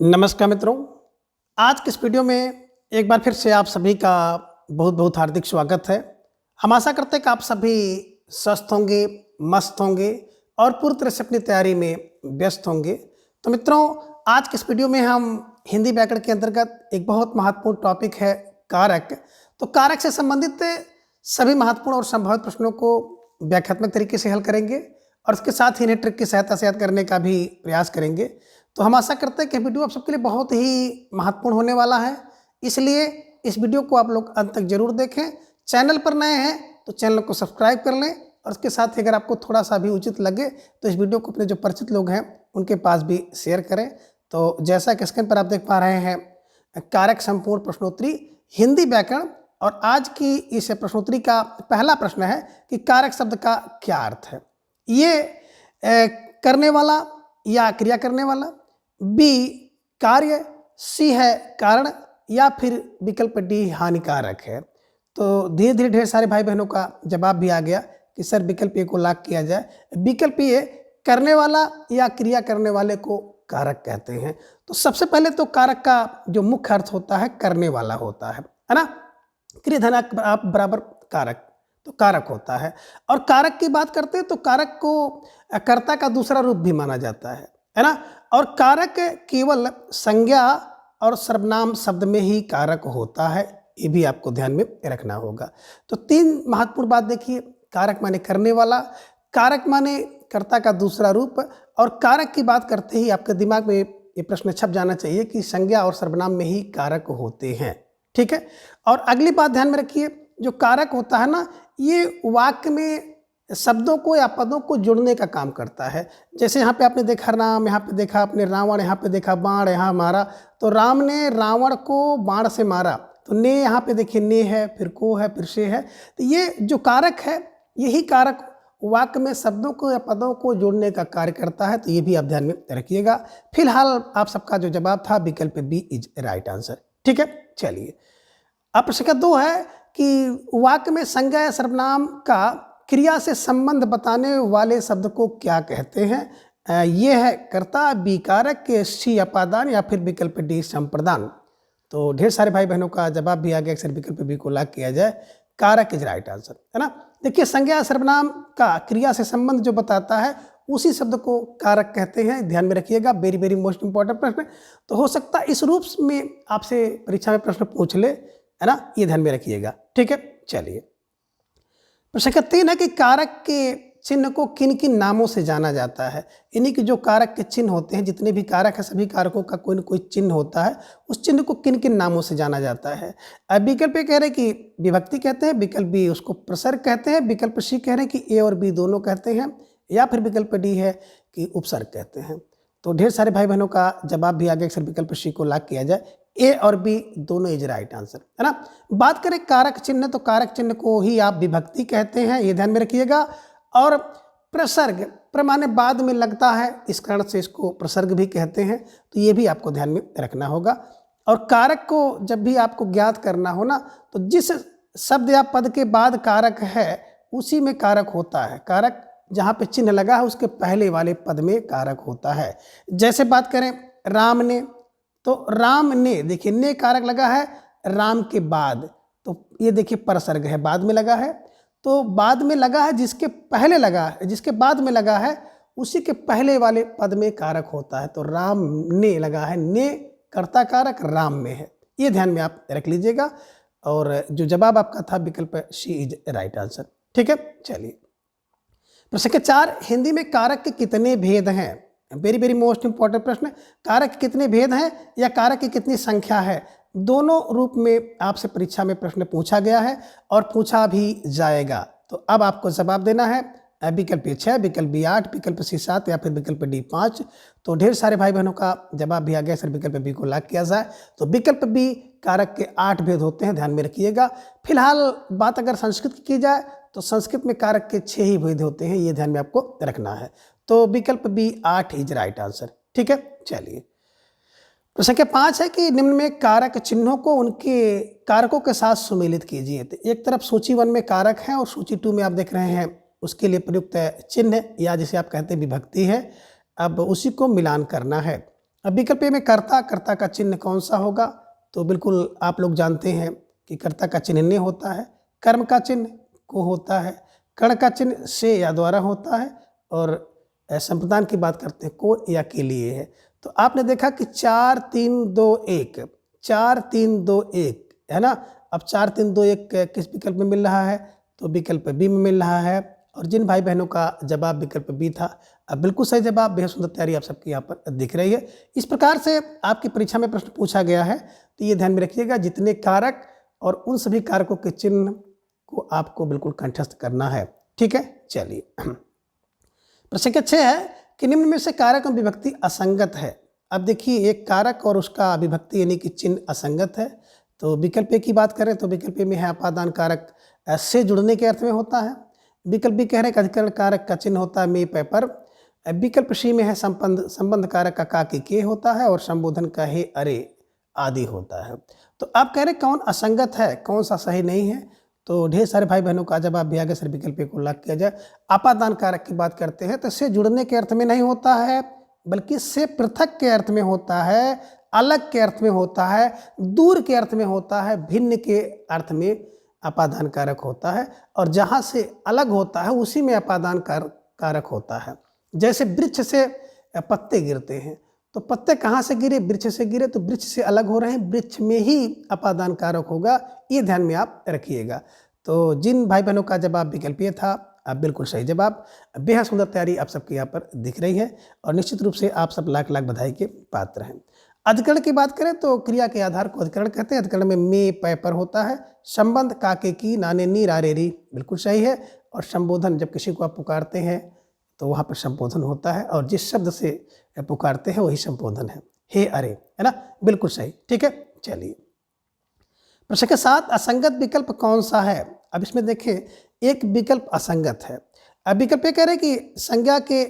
नमस्कार मित्रों, आज के इस वीडियो में एक बार फिर से आप सभी का बहुत बहुत हार्दिक स्वागत है। हम आशा करते हैं कि आप सभी स्वस्थ होंगे, मस्त होंगे और पूरी तरह से अपनी तैयारी में व्यस्त होंगे। तो मित्रों, आज के इस वीडियो में हम हिंदी व्याकरण के अंतर्गत एक बहुत महत्वपूर्ण टॉपिक है कारक। तो कारक से संबंधित सभी महत्वपूर्ण और संभावित प्रश्नों को व्याख्यात्मक तरीके से हल करेंगे और इसके साथ ही इन्हें ट्रिक की सहायता से याद करने का भी प्रयास करेंगे। तो हम आशा करते हैं कि वीडियो आप सबके लिए बहुत ही महत्वपूर्ण होने वाला है, इसलिए इस वीडियो को आप लोग अंत तक जरूर देखें। चैनल पर नए हैं तो चैनल को सब्सक्राइब कर लें और उसके साथ ही अगर आपको थोड़ा सा भी उचित लगे तो इस वीडियो को अपने जो परिचित लोग हैं उनके पास भी शेयर करें। तो जैसा कि स्क्रीन पर आप देख पा रहे हैं, कारक संपूर्ण प्रश्नोत्तरी हिंदी व्याकरण, और आज की इस प्रश्नोत्तरी का पहला प्रश्न है कि कारक शब्द का क्या अर्थ है। ये करने वाला या क्रिया करने वाला, बी कार्य, सी है कारण, या फिर विकल्प डी हानिकारक है। तो धीरे धीरे ढेर सारे भाई बहनों का जवाब भी आ गया कि सर विकल्प ए को लॉक किया जाए। विकल्प ए करने वाला या क्रिया करने वाले को कारक कहते हैं। तो सबसे पहले तो कारक का जो मुख्य अर्थ होता है करने वाला होता है ना। क्रिया धनाक बराबर कारक, तो कारक होता है। और कारक की बात करते हैं तो कारक को कर्ता का दूसरा रूप भी माना जाता है ना। और कारक केवल संज्ञा और सर्वनाम शब्द में ही कारक होता है, ये भी आपको ध्यान में रखना होगा। तो तीन महत्वपूर्ण बात देखिए, कारक माने करने वाला, कारक माने कर्ता का दूसरा रूप, और कारक की बात करते ही आपके दिमाग में ये प्रश्न छप जाना चाहिए कि संज्ञा और सर्वनाम में ही कारक होते हैं। ठीक है। और अगली बात ध्यान में रखिए, जो कारक होता है ना, ये वाक्य में शब्दों को या पदों को जुड़ने का काम करता है। जैसे यहाँ पे आपने देखा राम, यहाँ पे देखा आपने रावण, यहाँ पे देखा बाण, यहाँ मारा, तो राम ने रावण को बाण से मारा, तो ने यहाँ पे देखिए ने है, फिर को है, फिर से है। तो ये जो कारक है, यही कारक वाक्य में शब्दों को या पदों को जोड़ने का कार्य करता है। तो ये भी आप ध्यान में रखिएगा। फिलहाल आप सबका जो जवाब था विकल्प बी इज राइट आंसर। ठीक है, चलिए अब प्रश्न 2 है कि वाक्य में संज्ञा या सर्वनाम का क्रिया से संबंध बताने वाले शब्द को क्या कहते हैं। ये है कर्ता, बी कारक, सी अपादान, या फिर विकल्प डी संप्रदान। तो ढेर सारे भाई बहनों का जवाब भी आ गया, अक्सर विकल्प बी को लॉक किया जाए, कारक इज राइट आंसर, है ना। देखिए, संज्ञा या सर्वनाम का क्रिया से संबंध जो बताता है उसी शब्द को कारक कहते हैं। ध्यान में रखिएगा, वेरी वेरी मोस्ट इंपॉर्टेंट प्रश्न। तो हो सकता है इस रूप में आपसे परीक्षा में प्रश्न पूछ ले, है ना, ये ध्यान में रखिएगा। ठीक है, चलिए प्रश्न 3 है कि कारक के चिन्ह को किन किन नामों से जाना जाता है। यानी कि जो कारक के चिन्ह होते हैं, जितने भी कारक है सभी कारकों का कोई न कोई चिन्ह होता है, उस चिन्ह को किन किन नामों से जाना जाता है। अब विकल्प ए कह रहे हैं कि विभक्ति कहते हैं, विकल्प बी उसको प्रसर्ग कहते हैं, विकल्प सी कह रहे हैं कि ए और बी दोनों कहते हैं, या फिर विकल्प डी है कि उपसर्ग कहते हैं। तो ढेर सारे भाई बहनों का जवाब भी आ गया, अक्सर विकल्प सी को लॉक किया जाए, ए और बी दोनों इज राइट आंसर, है ना। बात करें कारक चिन्ह, तो कारक चिन्ह को ही आप विभक्ति कहते हैं, ये ध्यान में रखिएगा। और प्रसर्ग प्रमाने बाद में लगता है, इस कारण से इसको प्रसर्ग भी कहते हैं, तो ये भी आपको ध्यान में रखना होगा। और कारक को जब भी आपको ज्ञात करना हो ना, तो जिस शब्द या पद के बाद कारक है उसी में कारक होता है। कारक जहाँ पे चिन्ह लगा है उसके पहले वाले पद में कारक होता है। जैसे बात करें राम ने, तो राम ने, देखिए ने कारक लगा है राम के बाद, तो ये देखिए परसर्ग है, बाद में लगा है। तो बाद में लगा है जिसके पहले लगा है, जिसके बाद में लगा है उसी के पहले वाले पद में कारक होता है। तो राम ने लगा है, ने कर्ता कारक राम में है, ये ध्यान में आप रख लीजिएगा। और जो जवाब आपका था विकल्प सी इज राइट आंसर। ठीक है, चलिए प्रश्न 4, हिंदी में कारक के कितने भेद हैं। वेरी वेरी मोस्ट इंपॉर्टेंट प्रश्न। कारक के कितने भेद हैं या कारक की कितनी संख्या है, दोनों रूप में आपसे परीक्षा में प्रश्न पूछा गया है और पूछा भी जाएगा। तो अब आपको जवाब देना है विकल्प 6, विकल्प बी 8, विकल्प सी 7, या फिर विकल्प डी 5। तो ढेर सारे भाई बहनों का जवाब भी आ गया, सर विकल्प बी को लॉक किया जाए। तो विकल्प बी कारक के 8 भेद होते हैं, ध्यान में रखिएगा। फिलहाल बात अगर संस्कृत की जाए तो संस्कृत में कारक के 6 ही भेद होते हैं, ये ध्यान में आपको रखना है। तो विकल्प बी 8 इज राइट आंसर। ठीक है, चलिए प्रश्न 5 है कि निम्न में कारक चिन्हों को उनके कारकों के साथ सुमेलित कीजिए। तो एक तरफ सूची 1 में कारक है और सूची 2 में आप देख रहे हैं उसके लिए प्रयुक्त चिन्ह या जिसे आप कहते हैं विभक्ति है। अब उसी को मिलान करना है। अब विकल्प ए में कर्ता का चिन्ह कौन सा होगा, तो बिल्कुल आप लोग जानते हैं कि कर्ता का चिन्ह ने होता है, कर्म का चिन्ह को होता है, कर्ण का चिन्ह से या द्वारा होता है, और संप्रदान की बात करते हैं को या के लिए है। तो आपने देखा कि 4 3 2 1 4 3 2 1 है ना। अब 4 3 2 1 किस विकल्प में मिल रहा है, तो विकल्प बी में मिल रहा है। और जिन भाई बहनों का जवाब विकल्प बी था, अब बिल्कुल सही जवाब, बेहद सुंदर तैयारी आप सबकी यहाँ पर दिख रही है। इस प्रकार से आपकी परीक्षा में प्रश्न पूछा गया है, तो ये ध्यान में रखिएगा, जितने कारक और उन सभी कारकों के चिन्ह को आपको बिल्कुल कंठस्थ करना है। ठीक है, चलिए प्रश्न 6 है कि निम्न में से कारक और विभक्ति असंगत है। अब देखिए, एक कारक और उसका विभक्ति यानी कि चिन्ह असंगत है। तो विकल्प ए की बात करें तो विकल्प ए में है अपादान कारक से जुड़ने के अर्थ में होता है। विकल्प बी कह रहे हैं कि अधिकरण कारक का चिन्ह होता है मे पे पर। विकल्प सी में है संबंध कारक का के होता है, और संबोधन का हे अरे आदि होता है। तो आप कह रहे कौन असंगत है, कौन सा सही नहीं है, तो ढेर सारे भाई बहनों का जवाब भी आगे सर विकल्प ए को लॉक किया जाए। अपादान कारक की बात करते हैं तो से जुड़ने के अर्थ में नहीं होता है, बल्कि से पृथक के अर्थ में होता है, अलग के अर्थ में होता है, दूर के अर्थ में होता है, भिन्न के अर्थ में अपादान कारक होता है। और जहाँ से अलग होता है उसी में अपादान कारक होता है। जैसे वृक्ष से पत्ते गिरते हैं, तो पत्ते कहाँ से गिरे, वृक्ष से गिरे, तो वृक्ष से अलग हो रहे हैं, वृक्ष में ही अपादान कारक होगा, ये ध्यान में आप रखिएगा। तो जिन भाई बहनों का जवाब विकल्प ये था, अब बिल्कुल सही जवाब, बेहद सुंदर तैयारी आप सबके यहाँ पर दिख रही है, और निश्चित रूप से आप सब लाख लाख बधाई के पात्र हैं। अधिकरण की बात करें तो क्रिया के आधार को अधिकरण कहते हैं। अधिकरण में मे पे पर होता है, संबंध काके की नाने नी रारे री, बिल्कुल सही है। और संबोधन, जब किसी को आप पुकारते हैं तो वहाँ पर संबोधन होता है, और जिस शब्द से पुकारते हैं वही संबोधन है, हे अरे, है ना, बिल्कुल सही। ठीक है, चलिए प्रश्न के 7, असंगत विकल्प कौन सा है। अब इसमें देखें, एक विकल्प असंगत है। अब विकल्प ये कह रहे हैं कि संज्ञा के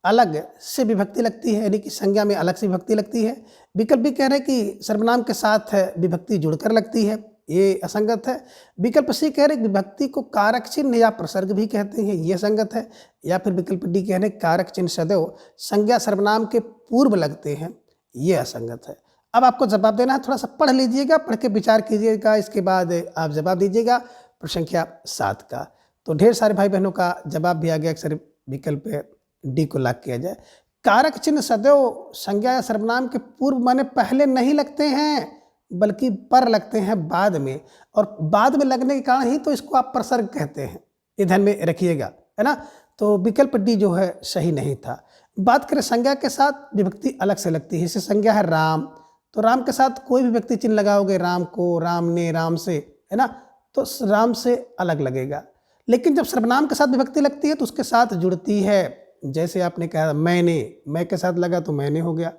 अलग से विभक्ति लगती है, यानी कि संज्ञा में अलग से विभक्ति लगती है। विकल्प भी कह रहे हैं कि सर्वनाम के साथ विभक्ति जुड़कर लगती है, ये असंगत है। विकल्प सी कह रहे हैं विभक्ति को कारक चिन्ह या प्रसर्ग भी कहते हैं, ये असंगत है। या फिर विकल्प डी कह रहे हैं कारक चिन्ह सदैव संज्ञा सर्वनाम के पूर्व लगते हैं, ये असंगत है। अब आपको जवाब देना है, थोड़ा सा पढ़ लीजिएगा, पढ़ के विचार कीजिएगा, इसके बाद आप जवाब दीजिएगा प्रश्न संख्या 7 का। तो ढेर सारे भाई बहनों का जवाब भी आ गया, अक्सर विकल्प डी को लॉक किया जाए। कारक चिन्ह सदैव संज्ञा या सर्वनाम के पूर्व माने पहले नहीं लगते हैं, बल्कि पर लगते हैं बाद में, और बाद में लगने के कारण ही तो इसको आप प्रसर्ग कहते हैं, ये ध्यान में रखिएगा, है ना। तो विकल्प डी जो है सही नहीं था। बात करें संज्ञा के साथ विभक्ति अलग से लगती है, जैसे संज्ञा है राम, तो राम के साथ कोई भी विभक्ति चिन्ह लगाओगे, राम को, राम ने, राम से, है ना, तो राम से अलग लगेगा। लेकिन जब सर्वनाम के साथ विभक्ति लगती है तो उसके साथ जुड़ती है। जैसे आपने कहा मैंने, मैं के साथ लगा तो मैंने हो गया,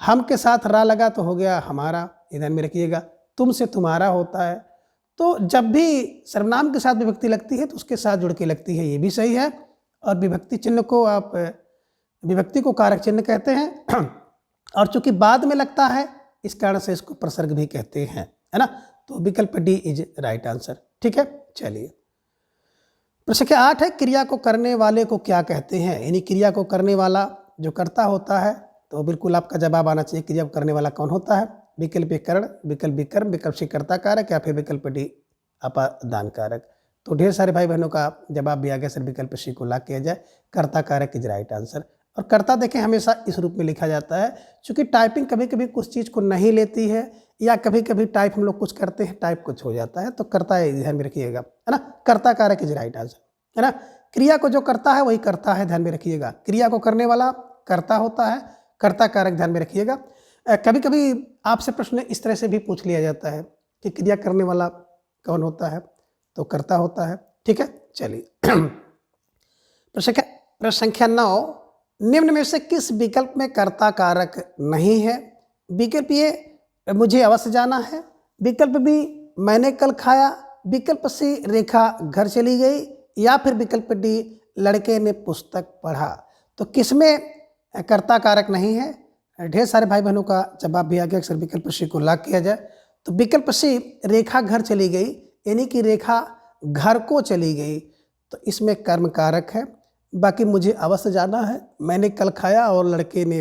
हम के साथ रा लगा तो हो गया हमारा, ध्यान में रखिएगा। तुमसे तुम्हारा होता है। तो जब भी सर्वनाम के साथ विभक्ति लगती है तो उसके साथ जुड़ के लगती है, ये भी सही है। और विभक्ति चिन्ह को आप विभक्ति को कारक चिन्ह कहते हैं, और चूंकि बाद में लगता है इस कारण से इसको प्रसर्ग भी कहते हैं, है ना। तो विकल्प डी इज राइट आंसर। ठीक है, चलिए प्रश्न के 8 है, क्रिया को करने वाले को क्या कहते हैं। यानी क्रिया को करने वाला जो कर्ता होता है, तो बिल्कुल आपका जवाब आना चाहिए, क्रिया को करने वाला कौन होता है। विकल्प ए कर्ण, विकल्प बी कर्म, विकल्प सी कर्ता कारक, या फिर विकल्प डी अपादान कारक। तो ढेर सारे भाई बहनों का जवाब भी आ गया, सर विकल्प सी को लॉक किया जाए, कर्ता कारक इज राइट आंसर। और कर्ता देखें हमेशा इस रूप में लिखा जाता है, क्योंकि टाइपिंग कभी कभी कुछ चीज़ को नहीं लेती है, या कभी कभी टाइप हम लोग कुछ करते हैं, टाइप कुछ हो जाता है, तो कर्ता ध्यान में रखिएगा, है ना, कर्ता कारक इज राइट आंसर, है ना। क्रिया को जो करता है वही करता है, ध्यान में रखिएगा। क्रिया को करने वाला कर्ता होता है, कर्ता कारक ध्यान में रखिएगा। कभी कभी आपसे प्रश्न इस तरह से भी पूछ लिया जाता है कि क्रिया करने वाला कौन होता है, तो कर्ता होता है। ठीक है, चलिए प्रश्न संख्या 9, निम्न में से किस विकल्प में कर्ता कारक नहीं है। विकल्प ए मुझे अवश्य जाना है, विकल्प बी मैंने कल खाया, विकल्प सी रेखा घर चली गई, या फिर विकल्प डी लड़के ने पुस्तक पढ़ा। तो किसमें कर्ता कारक नहीं है। ढेर सारे भाई बहनों का जवाब भी आ गया, अक्सर विकल्प सी को लॉक किया जाए। तो विकल्प सी रेखा घर चली गई, यानी कि रेखा घर को चली गई, तो इसमें कर्म कारक है। बाकी मुझे अवश्य जाना है, मैंने कल खाया और लड़के ने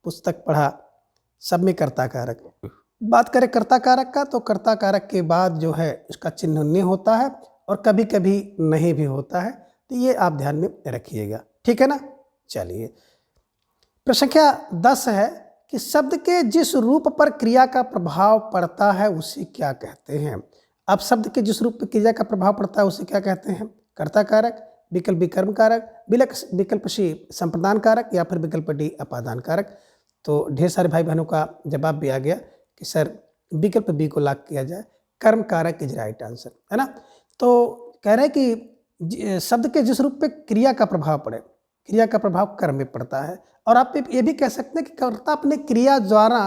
पुस्तक पढ़ा, सब में कर्ता कारक। बात करें कर्ता कारक का, तो कर्ता कारक के बाद जो है उसका चिन्ह नहीं होता है और कभी कभी नहीं भी होता है, तो ये आप ध्यान में रखिएगा, ठीक है ना। चलिए, प्रश्न संख्या 10 है कि शब्द के जिस रूप पर क्रिया का प्रभाव पड़ता है उसे क्या कहते हैं। अब शब्द के जिस रूप पर क्रिया का प्रभाव पड़ता है उसे क्या कहते हैं? कर्ता कारक, विकल्प बी कर्म कारक, विकल्प सी संप्रदान कारक या फिर विकल्प डी अपादान कारक। तो ढेर सारे भाई बहनों का जवाब भी आ गया कि सर विकल्प बी को लॉक किया जाए, कर्म कारक इज राइट आंसर, है ना। तो कह रहे हैं कि शब्द के जिस रूप पे क्रिया का प्रभाव पड़े, क्रिया का प्रभाव कर्म में पड़ता है। और आप ये भी कह सकते हैं कि कर्ता अपने क्रिया द्वारा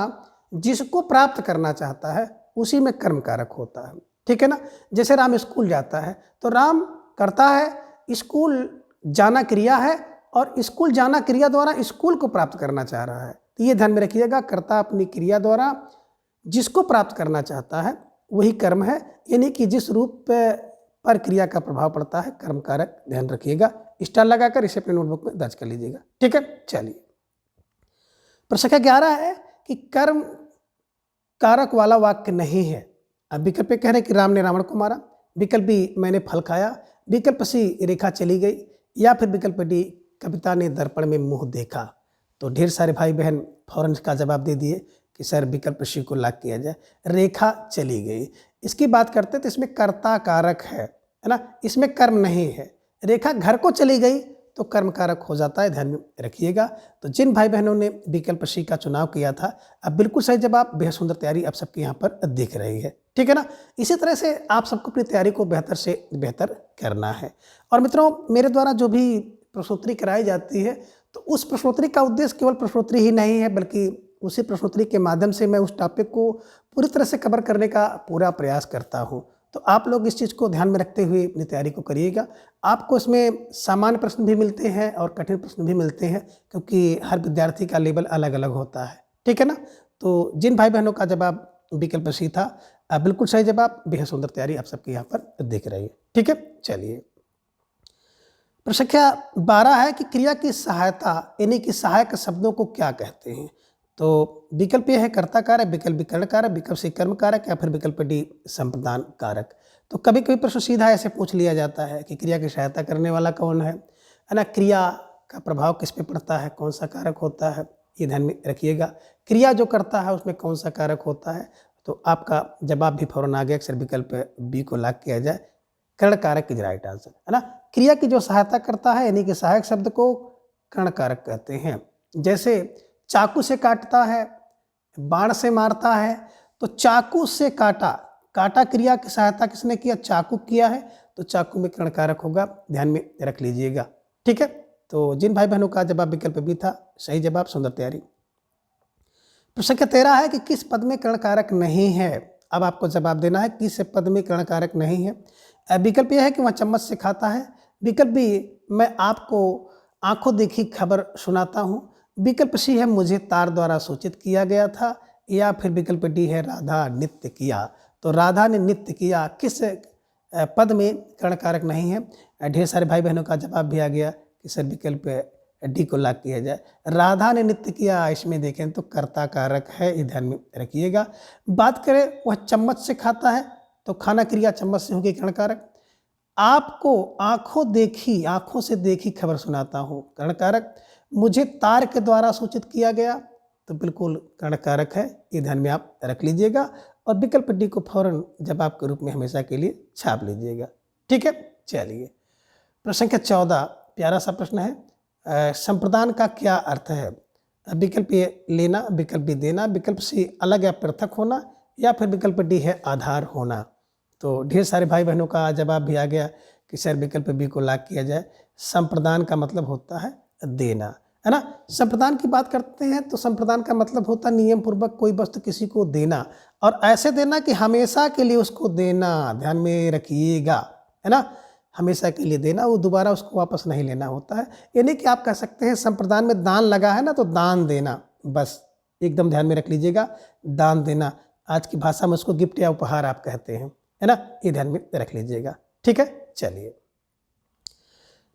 जिसको प्राप्त करना चाहता है उसी में कर्म कारक होता है, ठीक है ना। जैसे राम स्कूल जाता है तो राम करता है, स्कूल जाना क्रिया है और स्कूल जाना क्रिया द्वारा स्कूल को प्राप्त करना चाह रहा है। तो ये ध्यान में रखिएगा, कर्ता अपनी क्रिया द्वारा जिसको प्राप्त करना चाहता है वही कर्म है, यानी कि जिस रूप पर क्रिया का प्रभाव पड़ता है कर्म कारक। ध्यान रखिएगा, स्टार लगाकर इसे अपने नोटबुक में दर्ज कर लीजिएगा, ठीक है। चलिए, प्रश्न संख्या 11 है कि कर्म कारक वाला वाक्य नहीं है। अब विकल्प कह रहे हैं कि राम ने रावण को मारा, विकल्प बी मैंने फल खाया, विकल्प सी रेखा चली गई या फिर विकल्प डी कविता ने दर्पण में मुंह देखा। तो ढेर सारे भाई बहन फौरन का जवाब दे दिए कि सर विकल्प सी को लॉक किया जाए, रेखा चली गई। इसकी बात करते तो इसमें कर्ता कारक है ना, इसमें कर्म नहीं है। रेखा घर को चली गई तो कर्म कारक हो जाता है, ध्यान में रखिएगा। तो जिन भाई बहनों ने विकल्प सी का चुनाव किया था, अब बिल्कुल सही जवाब, बेहद सुंदर तैयारी आप सबके यहाँ पर दिख रही है, ठीक है ना। इसी तरह से आप सबको अपनी तैयारी को बेहतर से बेहतर करना है। और मित्रों, मेरे द्वारा जो भी प्रश्नोत्तरी कराई जाती है तो उस प्रश्नोत्तरी का उद्देश्य केवल प्रश्नोत्तरी ही नहीं है, बल्कि उसी प्रश्नोत्तरी के माध्यम से मैं उस टॉपिक को पूरी तरह से कवर करने का पूरा प्रयास करता हूँ। तो आप लोग इस चीज़ को ध्यान में रखते हुए अपनी तैयारी को करिएगा। आपको इसमें सामान्य प्रश्न भी मिलते हैं और कठिन प्रश्न भी मिलते हैं, क्योंकि हर विद्यार्थी का लेवल अलग अलग होता है, ठीक है ना। तो जिन भाई बहनों का जवाब विकल्प सी था, बिल्कुल सही जवाब, बेहद सुंदर तैयारी आप सबके यहाँ पर दिख रही है, ठीक है। चलिए, प्रश्न संख्या 12 है कि क्रिया की सहायता यानी कि सहायक शब्दों को क्या कहते हैं। तो विकल्प ये है कर्ता कारक, विकल्प विकर्ण कारक, विकल्प सी कर्म कारक या फिर विकल्प डी संप्रदान कारक। तो कभी कभी प्रश्न सीधा ऐसे पूछ लिया जाता है कि क्रिया की सहायता करने वाला कौन है ना, क्रिया का प्रभाव किस पे पड़ता है, कौन सा कारक होता है, ये ध्यान में रखिएगा। क्रिया जो करता है उसमें कौन सा कारक होता है, तो आपका जवाब भी फौरन आ गया, अक्सर विकल्प बी को लॉक किया जाए, कर्ण कारक इज राइट आंसर, है ना। क्रिया की जो सहायता करता है यानी कि सहायक शब्द को कर्ण कारक कहते हैं। जैसे चाकू से काटता है, बाण से मारता है, तो चाकू से काटा, काटा क्रिया की सहायता किसने किया, चाकू किया है, तो चाकू में कर्ण कारक होगा, ध्यान में रख लीजिएगा, ठीक है। तो जिन भाई बहनों का जवाब विकल्प भी था, सही जवाब, सुंदर तैयारी। प्रश्न संख्या 13 है कि किस पद में कर्ण कारक नहीं है। अब आपको जवाब देना है किस पद में कर्ण कारक नहीं है। विकल्प यह है कि वह चम्मच से खाता है, विकल्प बी मैं आपको आंखों देखी खबर सुनाता हूँ, विकल्प सी है मुझे तार द्वारा सूचित किया गया था, या फिर विकल्प डी है राधा नृत्य किया। तो राधा ने नृत्य किया किस पद में कर्ण कारक नहीं है। ढेर सारे भाई बहनों का जवाब भी आ गया कि सर विकल्प डी को लॉक किया जाए, राधा ने नृत्य किया, इसमें देखें तो कर्ता कारक है, ये ध्यान में रखिएगा। बात करें वह चम्मच से खाता है, तो खाना क्रिया चम्मच से होगी कर्ण कारक। आपको आंखों देखी, आंखों से देखी खबर सुनाता हूँ, कर्ण कारक। मुझे तार के द्वारा सूचित किया गया, तो बिल्कुल कर्ण कारक है, ये ध्यान में आप रख लीजिएगा। और विकल्प डी को फौरन जवाब के रूप में हमेशा के लिए छाप लीजिएगा, ठीक है। चलिए, प्रश्न संख्या 14 प्यारा सा प्रश्न है, संप्रदान का क्या अर्थ है। विकल्प ए लेना, विकल्प बी देना, विकल्प सी अलग या पृथक होना, या फिर विकल्प डी है आधार होना। तो ढेर सारे भाई बहनों का जवाब भी आ गया कि सर विकल्प बी को लॉक किया जाए, संप्रदान का मतलब होता है देना, है ना। संप्रदान की बात करते हैं तो संप्रदान का मतलब होता है नियम पूर्वक कोई वस्तु किसी को देना, और ऐसे देना कि हमेशा के लिए उसको देना, ध्यान में रखिएगा, है ना। हमेशा के लिए देना, वो दोबारा उसको वापस नहीं लेना होता है। यानी कि आप कह सकते हैं संप्रदान में दान लगा है ना, तो दान देना, बस एकदम ध्यान में रख लीजिएगा, दान देना। आज की भाषा में उसको गिफ्ट या उपहार आप कहते हैं, है ना, ये ध्यान में रख लीजिएगा, ठीक है। चलिए,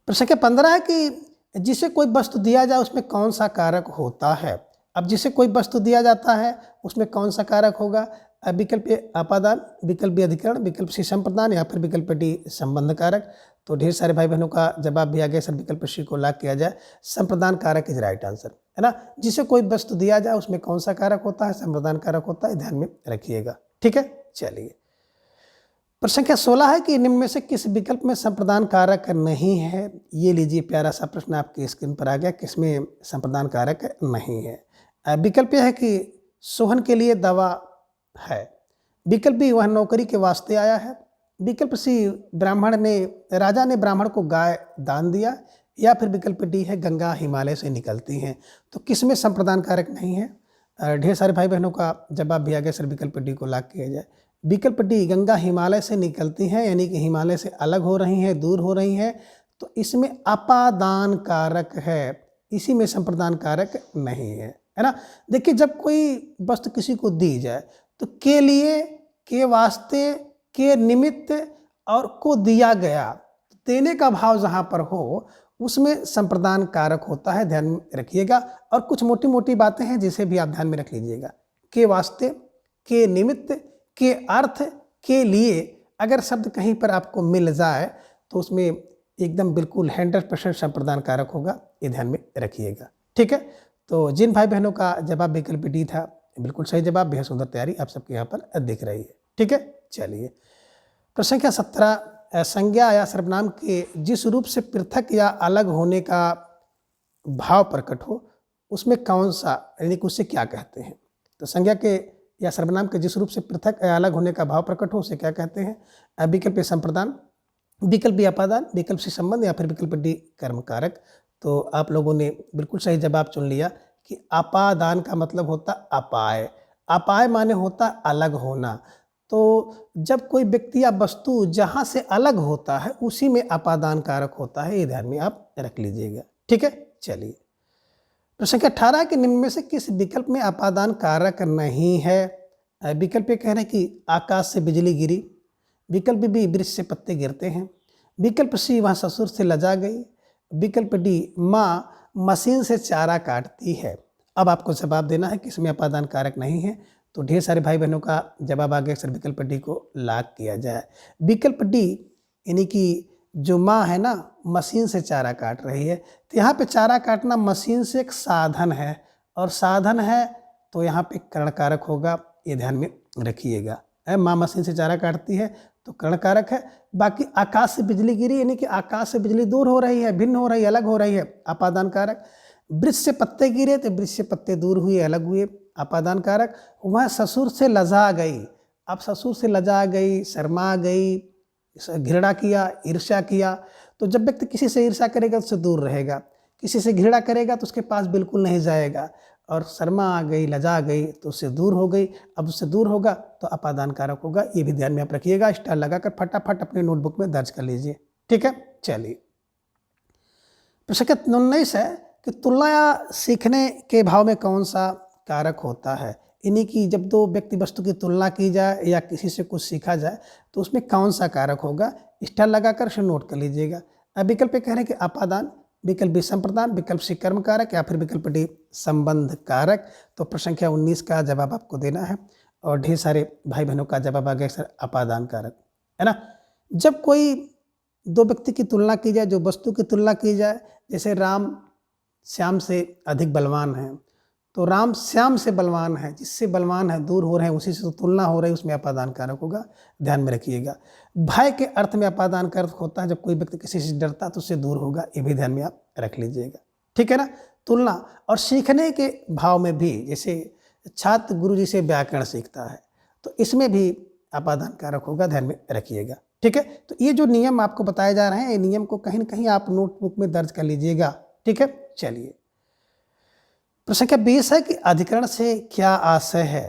प्रश्न संख्या 15 है कि जिसे कोई वस्तु दिया जाए उसमें कौन सा कारक होता है। अब जिसे कोई वस्तु दिया जाता है उसमें कौन सा कारक होगा? विकल्प ए अपादान, विकल्प बी अधिकरण, विकल्प सी संप्रदान या फिर विकल्प डी संबंध कारक। तो ढेर सारे भाई बहनों का जवाब भी आ गया सर, विकल्प सी को लॉक किया जाए, संप्रदान कारक इज राइट आंसर, है ना। जिसे कोई वस्तु दिया जाए उसमें कौन सा कारक होता है? संप्रदान कारक होता है, ध्यान में रखिएगा। ठीक है, चलिए प्रश्न संख्या 16 है कि निम्न में से किस विकल्प में संप्रदान कारक नहीं है? ये लीजिए प्यारा सा प्रश्न आपकी स्क्रीन पर आ गया, किसमें संप्रदान कारक नहीं है। विकल्प यह है कि सोहन के लिए दवा है, विकल्प बी वह नौकरी के वास्ते आया है, विकल्प सी राजा ने ब्राह्मण को गाय दान दिया, या फिर विकल्प डी है गंगा हिमालय से निकलती हैं। तो किसमें संप्रदान कारक नहीं है? ढेर सारे भाई बहनों का जवाब भी आ गया सर, विकल्प डी को लॉक किया जाए। विकल्प डी गंगा हिमालय से निकलती हैं, यानी कि हिमालय से अलग हो रही हैं, दूर हो रही हैं, तो इसमें अपादान कारक है, इसी में संप्रदान कारक नहीं है ना। देखिए जब कोई वस्तु किसी को दी जाए तो के लिए, के वास्ते, के निमित्त और को दिया गया, देने का भाव जहाँ पर हो उसमें संप्रदान कारक होता है, ध्यान में रखिएगा। और कुछ मोटी मोटी बातें हैं जिसे भी आप ध्यान में रख लीजिएगा। के वास्ते, के निमित्त, के अर्थ, के लिए अगर शब्द कहीं पर आपको मिल जाए तो उसमें एकदम बिल्कुल 100% संप्रदान कारक होगा, ये ध्यान में रखिएगा। ठीक है, तो जिन भाई बहनों का जवाब विकल्प डी था बिल्कुल सही जवाब, बेहद सुंदर तैयारी आप सबके यहाँ पर दिख रही है। ठीक है, चलिए प्रश्न संख्या 17, संज्ञा या सर्वनाम के जिस रूप से पृथक या अलग होने का भाव प्रकट हो उसमें कौन सा, यानी कि उससे क्या कहते हैं? तो संज्ञा के या सर्वनाम के जिस रूप से पृथक या अलग होने का भाव प्रकट हो उसे क्या कहते हैं? विकल्प ए संप्रदान, विकल्प बी अपादान, विकल्प सी संबंध या फिर विकल्प डी कर्म कारक। तो आप लोगों ने बिल्कुल सही जवाब चुन लिया कि अपादान का मतलब होता अपाय, अपाय माने होता अलग होना। तो जब कोई व्यक्ति या वस्तु जहाँ से अलग होता है उसी में अपादान कारक होता है, ये ध्यान में आप रख लीजिएगा। ठीक है, चलिए प्रश्न संख्या 18 के निम्न में से किस विकल्प में अपादान कारक नहीं है? विकल्प ये कह रहे हैं कि आकाश से बिजली गिरी, विकल्प बी वृक्ष से पत्ते गिरते हैं, विकल्प सी वहाँ ससुर से लजा गई, विकल्प डी माँ मशीन से चारा काटती है। अब आपको जवाब देना है किसमें अपादान कारक नहीं है। तो ढेर सारे भाई बहनों का जवाब आ गया सर, विकल्प डी को लॉक किया जाए। विकल्प डी यानी कि जो माँ है ना मशीन से चारा काट रही है, तो यहाँ पे चारा काटना मशीन से एक साधन है, और साधन है तो यहाँ पे करण कारक होगा, ये ध्यान में रखिएगा। माँ मशीन से चारा काटती है तो करण कारक है। बाकी आकाश से बिजली गिरी यानी कि आकाश से बिजली दूर हो रही है, भिन्न हो रही है, अलग हो रही है, अपादान कारक। वृक्ष से पत्ते गिरे तो वृक्ष से पत्ते दूर हुए, अलग हुए, अपादान कारक। वह ससुर से लजा गई, अब ससुर से लजा गई, शर्मा गई, घृणा किया, ईर्ष्या किया। तो जब व्यक्ति किसी से ईर्ष्या करेगा तो उससे दूर रहेगा, किसी से घृणा करेगा तो उसके पास बिल्कुल नहीं जाएगा, और शर्मा आ गई, लजा गई तो उससे दूर हो गई। अब उससे दूर होगा तो अपादान कारक होगा, ये भी ध्यान में आप रखिएगा। स्टार लगाकर फटाफट अपने नोटबुक में दर्ज कर लीजिए। ठीक है, चलिए प्रश्न संख्या 19 है कि तुलना या सीखने के भाव में कौन सा कारक होता है? यानी कि जब दो व्यक्ति वस्तु की तुलना की जाए या किसी से कुछ सीखा जाए तो उसमें कौन सा कारक होगा? स्टार लगाकर उसे नोट कर लीजिएगा। अब विकल्प कह रहे हैं कि अपादान, विकल्प बी संप्रदान, विकल्प सी कर्म कारक या फिर विकल्प डी संबंध कारक। तो प्रश्न संख्या 19 का जवाब आपको देना है, और ढेर सारे भाई बहनों का जवाब आ गया सर अपादान कारक, है ना। जब कोई दो व्यक्ति की तुलना की जाए, जो वस्तु की तुलना की जाए, जैसे राम श्याम से अधिक बलवान है, तो राम श्याम से बलवान है, जिससे बलवान है दूर हो रहे हैं उसी से तो तुलना हो रही है, उसमें अपादान कारक होगा, ध्यान में रखिएगा। भय के अर्थ में अपादान कारक होता है, जब कोई व्यक्ति किसी से डरता है तो उससे दूर होगा, ये भी ध्यान में आप रख लीजिएगा। ठीक है ना। तुलना और सीखने के भाव में भी, जैसे छात्र गुरु जी से व्याकरण सीखता है तो इसमें भी अपादान कारक होगा, ध्यान में रखिएगा। ठीक है, तो ये जो नियम आपको बताए जा रहे हैं, ये नियम को कहीं ना कहीं आप नोटबुक में दर्ज कर लीजिएगा। ठीक है, चलिए प्रश्न संख्या 20 है कि अधिकरण से क्या आशय है?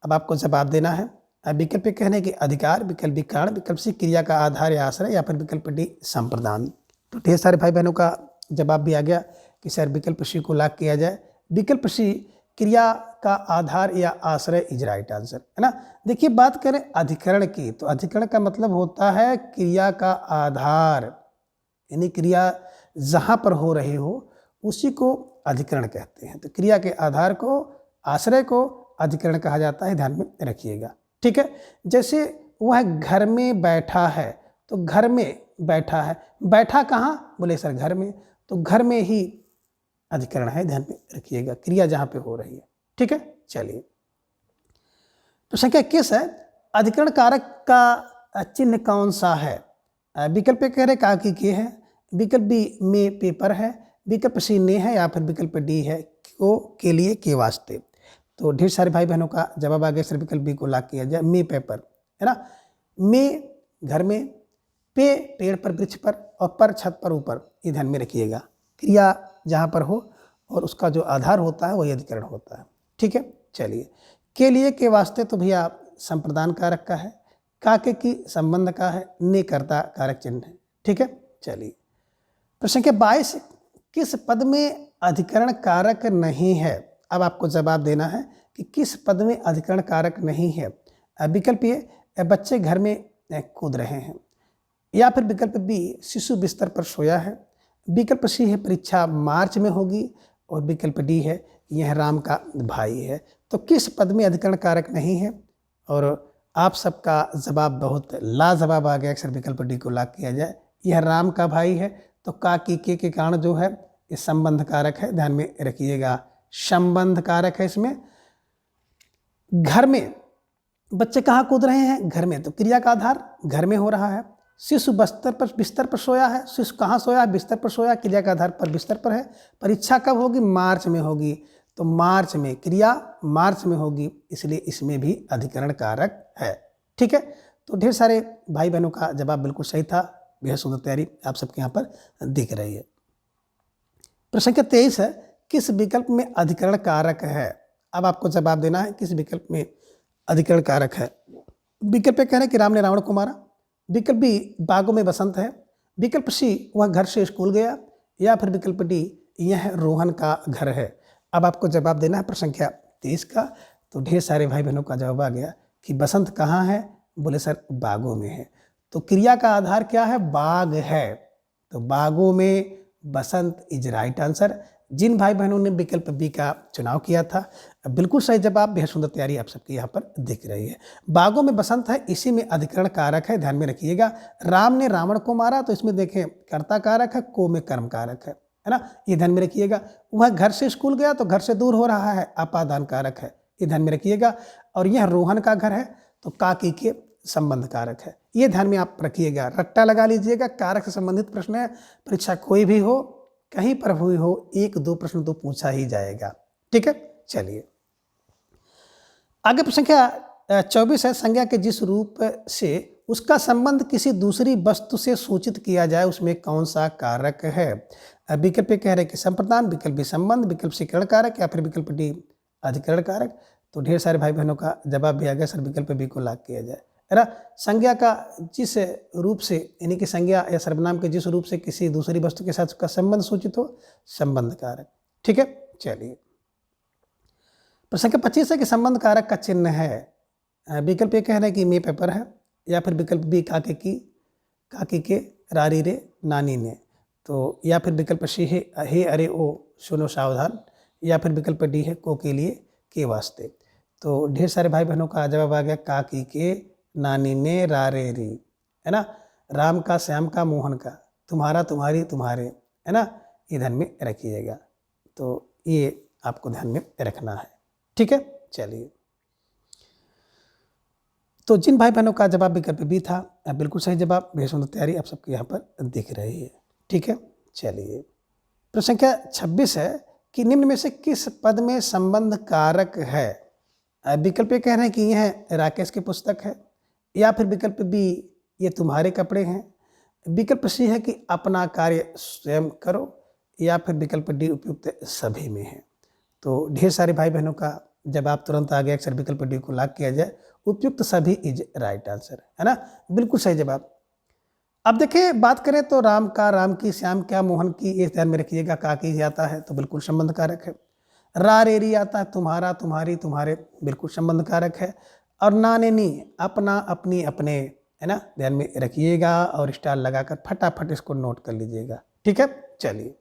अब आपको जवाब देना है। विकल्प कहने कि अधिकार, विकल्प बी कारण, विकल्प सी क्रिया का आधार या आश्रय या फिर विकल्प डी संप्रदान। तो ढेर सारे भाई बहनों का जवाब भी आ गया कि सर विकल्प सी को लॉक किया जाए। विकल्प सी क्रिया का आधार या आश्रय इज राइट आंसर, है ना। देखिए बात करें अधिकरण की, तो अधिकरण का मतलब होता है क्रिया का आधार, यानी क्रिया जहाँ पर हो रही हो उसी को अधिकरण कहते हैं। तो क्रिया के आधार को, आश्रय को अधिकरण कहा जाता है, ध्यान में रखिएगा। ठीक है, जैसे वह घर में बैठा है, तो घर में बैठा है, बैठा कहाँ, बोले सर घर में, तो घर में ही अधिकरण है, ध्यान में रखिएगा, क्रिया जहाँ पे हो रही है। ठीक है, चलिए तो संख्या 21 है, अधिकरण कारक का चिन्ह कौन सा है? विकल्प ए कह रहे काकी के है, विकल्प बी में पेपर है, विकल्प सी ने है, या फिर विकल्प डी है को, के लिए, के वास्ते। तो ढेर सारे भाई बहनों का जवाब आ गया सर विकल्प बी को लॉक किया जाए, में पेपर, है ना। में घर में, पे पेड़ पर, वृक्ष पर, और पर छत पर, ऊपर, ये ध्यान में रखिएगा, क्रिया जहाँ पर हो और उसका जो आधार होता है वही अधिकरण होता है। ठीक है, चलिए के लिए, के वास्ते तो भैया संप्रदान कारक का है, काके की संबंध का है, ने कर्ता कारक चिन्ह है। ठीक है, चलिए प्रश्न के 22, किस पद में अधिकरण कारक नहीं है? अब आपको जवाब देना है कि किस पद में अधिकरण कारक नहीं है। विकल्प ए, बच्चे घर में कूद रहे हैं, या फिर विकल्प बी, शिशु बिस्तर पर सोया है, विकल्प सी है, परीक्षा मार्च में होगी, और विकल्प डी है, यह राम का भाई है। तो किस पद में अधिकरण कारक नहीं है? और आप सबका जवाब बहुत लाजवाब आ गया, अक्सर विकल्प डी को लॉक किया जाए, यह राम का भाई है। तो का की के कारण जो है ये संबंध कारक है, ध्यान में रखिएगा, संबंध कारक है इसमें। घर में, बच्चे कहाँ कूद रहे हैं? घर में, तो क्रिया का आधार घर में हो रहा है। शिशु बिस्तर पर सोया है, शिशु कहाँ सोया है? बिस्तर पर सोया, क्रिया का आधार पर बिस्तर पर है। परीक्षा कब होगी? मार्च में होगी, तो मार्च में, क्रिया मार्च में होगी, इसलिए इसमें भी अधिकरण कारक है। ठीक है, तो ढेर सारे भाई बहनों का जवाब बिल्कुल सही था, बेहद सुंदर तैयारी आप सबके यहाँ पर दिख रही है। प्रश्न संख्या 23 है, किस विकल्प में अधिकरण कारक है? अब आपको जवाब देना है किस विकल्प में अधिकरण कारक है। विकल्प कह रहे हैं कि राम ने रावण को मारा, विकल्प बी, बागों में बसंत है, विकल्प सी, वह घर से स्कूल गया, या फिर विकल्प डी, यह रोहन का घर है। अब आपको जवाब देना है प्रश्न संख्या 23 का। तो ढेर सारे भाई बहनों का जवाब आ गया कि बसंत कहाँ है? बोले सर बागों में है। तो क्रिया का आधार क्या है? बाग है, तो बागों में बसंत इज राइट आंसर। जिन भाई बहनों ने विकल्प बी का चुनाव किया था, बिल्कुल सही जवाब, बेहद सुंदर तैयारी आप सबकी यहाँ पर दिख रही है। बागों में बसंत है, इसी में अधिकरण कारक है, ध्यान में रखिएगा। राम ने रावण को मारा, तो इसमें देखें कर्ता कारक है, को में कर्म कारक है ना, ये ध्यान में रखिएगा। वह घर से स्कूल गया, तो घर से दूर हो रहा है, अपादान कारक है, ये ध्यान में रखिएगा। और यह रोहन का घर है, तो काकी के संबंध कारक है, ये ध्यान में आप रखिएगा, रट्टा लगा लीजिएगा। कारक से संबंधित प्रश्न है, परीक्षा कोई भी हो, कहीं पर हुई हो, 1-2 प्रश्न तो पूछा ही जाएगा। ठीक है, चलिए आगे प्रश्न संख्या 24 है, संज्ञा के जिस रूप से उसका संबंध किसी दूसरी वस्तु से सूचित किया जाए उसमें कौन सा कारक है। विकल्प कह रहे कि संप्रदान, विकल्प बी संबंध, विकल्प सी करण कारक, या फिर विकल्प डी अधिकरण कारक। तो ढेर सारे भाई बहनों का जवाब भी आ गया, सर विकल्प बी को लॉक किया जाए, है ना। संज्ञा का जिस रूप से, यानी कि संज्ञा या सर्वनाम के जिस रूप से किसी दूसरी वस्तु के साथ उसका संबंध सूचित हो, संबंध कारक। ठीक है, चलिए प्रश्न संख्या 25 है कि संबंध कारक का चिन्ह है। विकल्प ए कह रहे हैं कि में पेपर है, या फिर विकल्प बी काके के रारी रे नानी ने, तो या फिर विकल्प सी है हे अरे ओ सुनो सावधान, या फिर विकल्प डी है को के लिए, के वास्ते। तो ढेर सारे भाई बहनों का जवाब आ गया काकी के नानी ने रारे री, है ना। राम का, श्याम का, मोहन का, तुम्हारा, तुम्हारी, तुम्हारे, है ना, ये ध्यान में रखिएगा। तो ये आपको ध्यान में रखना है। ठीक है, चलिए तो जिन भाई बहनों का जवाब विकल्प बी था, बिल्कुल सही जवाब, बेहद सुंदर तैयारी आप सबके यहाँ पर दिख रही है। ठीक है, चलिए प्रश्न संख्या 26 है कि निम्न में से किस पद में संबंध कारक है। विकल्प ए कह रहे हैं कि यह राकेश की पुस्तक है, या फिर विकल्प बी ये तुम्हारे कपड़े हैं, विकल्प सी है कि अपना कार्य स्वयं करो, या फिर विकल्प डी उपयुक्त सभी में है। तो ढेर सारे भाई बहनों का जवाब तुरंत आ गया, अक्सर विकल्प डी को लॉक किया जाए, उपयुक्त सभी इज राइट आंसर, है ना, बिल्कुल सही जवाब। अब देखिए बात करें तो राम का, राम की, श्याम क्या, मोहन की, ये ध्यान में रखिएगा, काकी आता है तो बिल्कुल संबंध कारक है। रारेरी आता है, तुम्हारा, तुम्हारी, तुम्हारे, बिल्कुल संबंध कारक है। और नानेनी, अपना, अपनी, अपने, है ना, ध्यान में रखिएगा और स्टार लगाकर फटाफट इसको नोट कर लीजिएगा। ठीक है, चलिए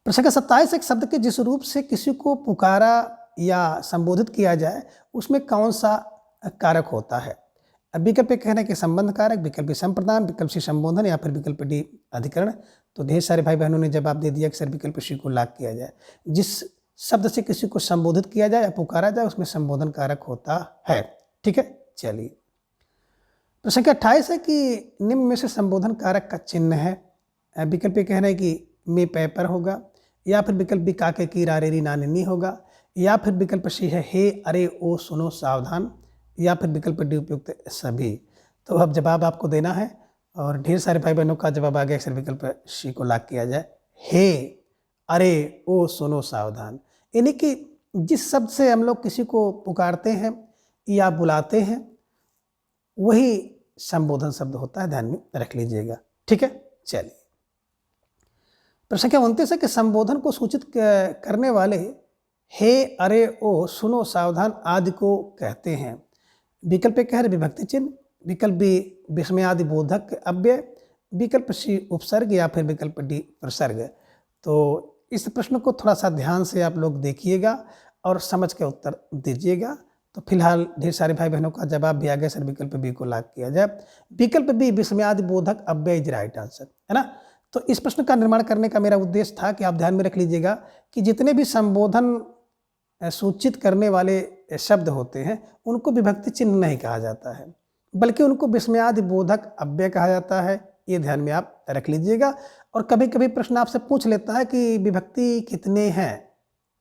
प्रश्न संख्या 27 एक शब्द के जिस रूप से किसी को पुकारा या संबोधित किया जाए उसमें कौन सा कारक होता है? अब विकल्प ए कहना है कि संबंध कारक, विकल्प बी संप्रदान, विकल्प सी संबोधन या फिर विकल्प डी अधिकरण। तो ढेर सारे भाई बहनों ने जवाब दे दिया कि सर विकल्प सी को लाग किया जाए। जिस शब्द से किसी को संबोधित किया जाए या पुकारा जाए उसमें संबोधन कारक होता है। ठीक है, चलिए। प्रश्न संख्या 28 है कि निम्न में से संबोधन कारक का चिन्ह है। विकल्प ए कहना है कि मे पेपर होगा, या फिर विकल्प बी काके की रारेरी नानी होगा, या फिर विकल्प सी है हे अरे ओ सुनो सावधान, या फिर विकल्प डी उपयुक्त सभी। तो अब जवाब आपको देना है और ढेर सारे भाई बहनों का जवाब आ गया सर विकल्प सी को लाग किया जाए, हे अरे ओ सुनो सावधान। यानी कि जिस शब्द से हम लोग किसी को पुकारते हैं या बुलाते हैं वही संबोधन शब्द होता है, ध्यान में रख लीजिएगा। ठीक है, चलिए। प्रश्न संख्या 29 है कि संबोधन को सूचित करने वाले हे अरे ओ सुनो सावधान आदि को कहते हैं। विकल्प ए कह रहे विभक्ति चिन्ह, विकल्प बी विस्मयादि बोधक अव्यय, विकल्प सी उपसर्ग या फिर विकल्प डी प्रसर्ग। तो इस प्रश्न को थोड़ा सा ध्यान से आप लोग देखिएगा और समझ के उत्तर दीजिएगा। तो फिलहाल ढेर सारे भाई बहनों का जवाब भी आ गया सर विकल्प बी को लाग किया जाए। विकल्प बी विस्मयादि बोधक अव्यय इज राइट आंसर, है ना। तो इस प्रश्न का निर्माण करने का मेरा उद्देश्य था कि आप ध्यान में रख लीजिएगा कि जितने भी संबोधन सूचित करने वाले शब्द होते हैं उनको विभक्ति चिन्ह नहीं कहा जाता है, बल्कि उनको विस्मयादि बोधक अव्यय कहा जाता है। ये ध्यान में आप रख लीजिएगा। और कभी कभी प्रश्न आपसे पूछ लेता है कि विभक्ति कितने हैं,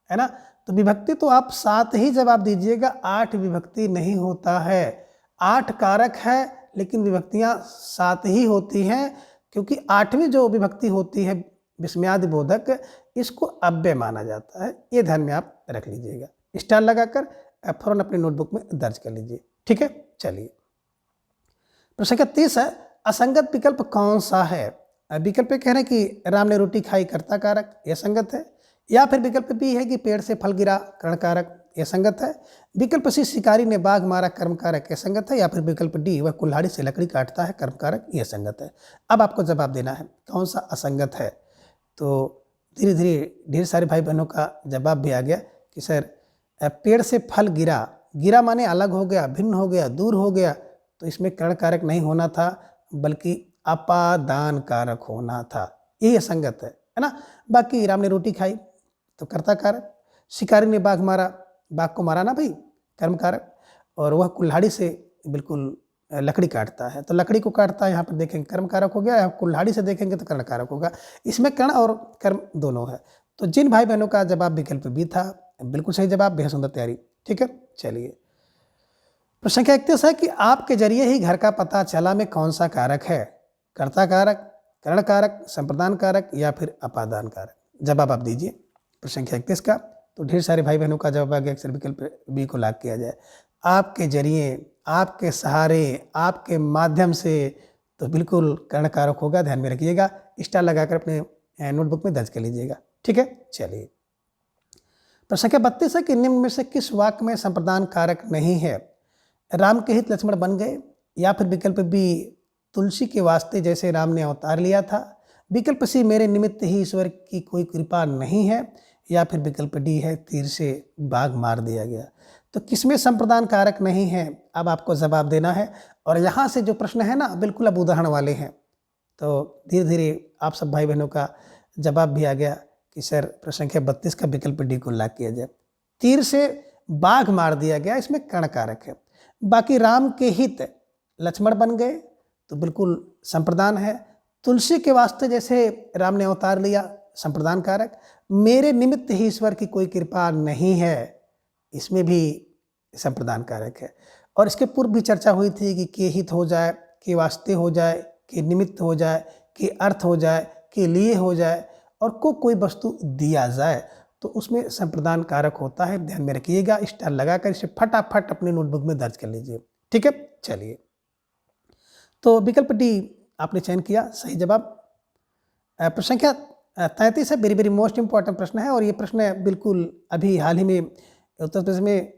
है ना। तो विभक्ति तो आप 7 ही जवाब दीजिएगा, 8 विभक्ति नहीं होता है। 8 कारक है लेकिन विभक्तियाँ 7 ही होती हैं, क्योंकि 8वीं जो विभक्ति होती है विस्मयादि बोधक, इसको अव्यय माना जाता है। ये ध्यान में आप रख लीजिएगा। स्टार लगाकर फौरन अपनी नोटबुक में दर्ज कर लीजिए। ठीक है, चलिए। प्रश्न संख्या 30 है असंगत विकल्प कौन सा है? विकल्प कह रहे हैं कि राम ने रोटी खाई कर्ता कारक, यह संगत है। या फिर विकल्प बी है कि पेड़ से फल गिरा कर्ण कारक, यह संगत है। विकल्प सी शिकारी ने बाघ मारा कर्म कारक, यह संगत है। या फिर विकल्प डी वह कुल्हाड़ी से लकड़ी काटता है कर्म कारक, यह संगत है। अब आपको जवाब देना है कौन सा असंगत है। तो धीरे धीरे ढेर सारे भाई बहनों का जवाब भी आ गया कि सर पेड़ से फल गिरा, गिरा माने अलग हो गया, भिन्न हो गया, दूर हो गया। तो इसमें कर्ण कारक नहीं होना था बल्कि अपादान कारक होना था, यही असंगत है ना। बाकी राम ने रोटी खाई तो कर्ता कारक, शिकारी ने बाघ मारा, बाघ को मारा ना भाई, कर्म कारक। और वह कुल्हाड़ी से बिल्कुल लकड़ी काटता है, तो लकड़ी को काटता है यहाँ पर देखेंगे कर्म कारक हो गया, कुल्हाड़ी से देखेंगे तो कर्ण कारक होगा। इसमें कर्ण और कर्म दोनों है। तो जिन भाई बहनों का जवाब विकल्प बी था बिल्कुल सही जवाब, बेहद सुंदर तैयारी। ठीक है, चलिए। प्रश्न संख्या 31 है कि आपके जरिए ही घर का पता चला में कौन सा कारक है? कर्ता कारक, कर्ण कारक, संप्रदान कारक या फिर अपादान कारक। जवाब आप दीजिए प्रश्न संख्या 31 का। तो ढेर सारे भाई बहनों का जवाब आ गया अक्सर विकल्प बी को लाग किया जाए। आपके जरिए, आपके सहारे, आपके माध्यम से, तो बिल्कुल कर्ण कारक होगा, ध्यान में रखिएगा। स्टार लगाकर अपने नोटबुक में दर्ज कर लीजिएगा। ठीक है, चलिए। प्रश्न संख्या 32 है कि निम्न में से किस वाक्य में संप्रदान कारक नहीं है? राम के हित लक्ष्मण बन गए, या फिर विकल्प बी तुलसी के वास्ते जैसे राम ने अवतार लिया था, विकल्प सी मेरे निमित्त ही ईश्वर की कोई कृपा नहीं है, या फिर विकल्प डी है तीर से बाघ मार दिया गया। तो किसमें संप्रदान कारक नहीं है, अब आपको जवाब देना है। और यहाँ से जो प्रश्न है ना बिल्कुल अब उदाहरण वाले हैं। तो धीरे धीरे आप सब भाई बहनों का जवाब भी आ गया कि सर प्रश्न संख्या 32 का विकल्प डी को लाग किया जाए। तीर से बाघ मार दिया गया, इसमें कर्ण कारक है। बाकी राम के हित लक्ष्मण बन गए तो बिल्कुल संप्रदान है। तुलसी के वास्ते जैसे राम ने अवतार लिया, संप्रदान कारक। मेरे निमित्त ही ईश्वर की कोई कृपा नहीं है, इसमें भी संप्रदान कारक है। और इसके पूर्व भी चर्चा हुई थी कि के हित हो जाए, के वास्ते हो जाए, के निमित्त हो जाए, के अर्थ हो जाए, के लिए हो जाए, और को कोई वस्तु दिया जाए, तो उसमें संप्रदान कारक होता है। ध्यान में रखिएगा। स्टार लगाकर इसे फटाफट अपने नोटबुक में दर्ज कर लीजिए। ठीक है, चलिए। तो विकल्प डी आपने चयन किया, सही जवाब। प्रश्न संख्या 33 है, वेरी वेरी मोस्ट इंपॉर्टेंट प्रश्न है। और ये प्रश्न बिल्कुल अभी हाल ही में उत्तर प्रदेश में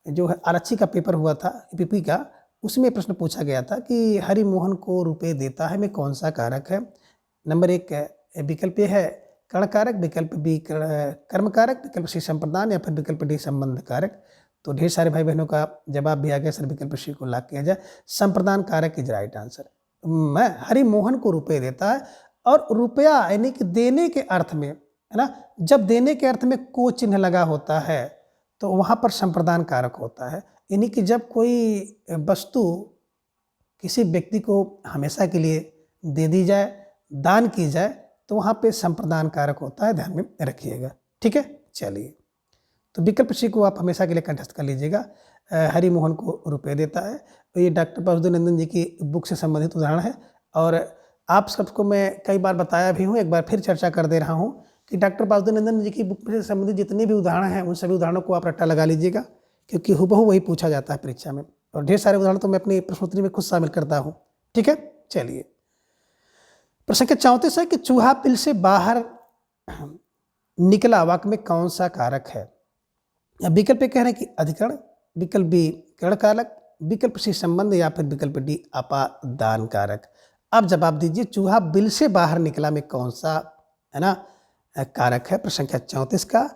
जो है आरक्षी का पेपर हुआ था, पीपी का, उसमें प्रश्न पूछा गया था कि हरिमोहन को रुपए देता है में कौन सा कारक है? नंबर 1 विकल्प ये है कर्ण कारक, विकल्प बी कर्म कारक, विकल्प सी संप्रदान या फिर विकल्प डी संबंध कारक। तो ढेर सारे भाई बहनों का जवाब भी आ गया सर, विकल्प सी को लॉक किया जाए, संप्रदान कारक इज राइट आंसर। मैं हरि मोहन को रुपए देता है, और रुपया यानी कि देने के अर्थ में, है ना, जब देने के अर्थ में को चिन्ह लगा होता है तो वहाँ पर संप्रदान कारक होता है। यानी कि जब कोई वस्तु किसी व्यक्ति को हमेशा के लिए दे दी जाए, दान की जाए, तो वहाँ पे संप्रदान कारक होता है, ध्यान में रखिएगा। ठीक है, चलिए, तो विकल्प सी को आप हमेशा के लिए कंठस्थ कर लीजिएगा। हरि मोहन को रुपए देता है, तो ये डॉक्टर वासुदेव जी की बुक से संबंधित उदाहरण है, और आप सबको मैं कई बार बताया भी हूँ, एक बार फिर चर्चा कर दे रहा हूँ कि डॉक्टर वासुदेव जी की बुक से संबंधित जितने भी उदाहरण हैं उन सभी उदाहरणों को आप रट्टा लगा लीजिएगा, क्योंकि हुबहू वही पूछा जाता है परीक्षा में, और ढेर सारे उदाहरण तो मैं अपनी प्रश्नोत्तरी में खुद शामिल करता हूँ। ठीक है, चलिए, प्रश्न संख्या 34 है कि चूहा बिल से बाहर निकला वाक्य में कौन सा कारक है। विकल्प कह रहे हैं कि अधिकरण, विकल्प बी कर्ण कारक, विकल्प सी संबंध या फिर विकल्प डी अपादान कारक। अब जवाब दीजिए, चूहा बिल से बाहर निकला में कौन सा, है ना, कारक है, प्रश्न संख्या 34 का।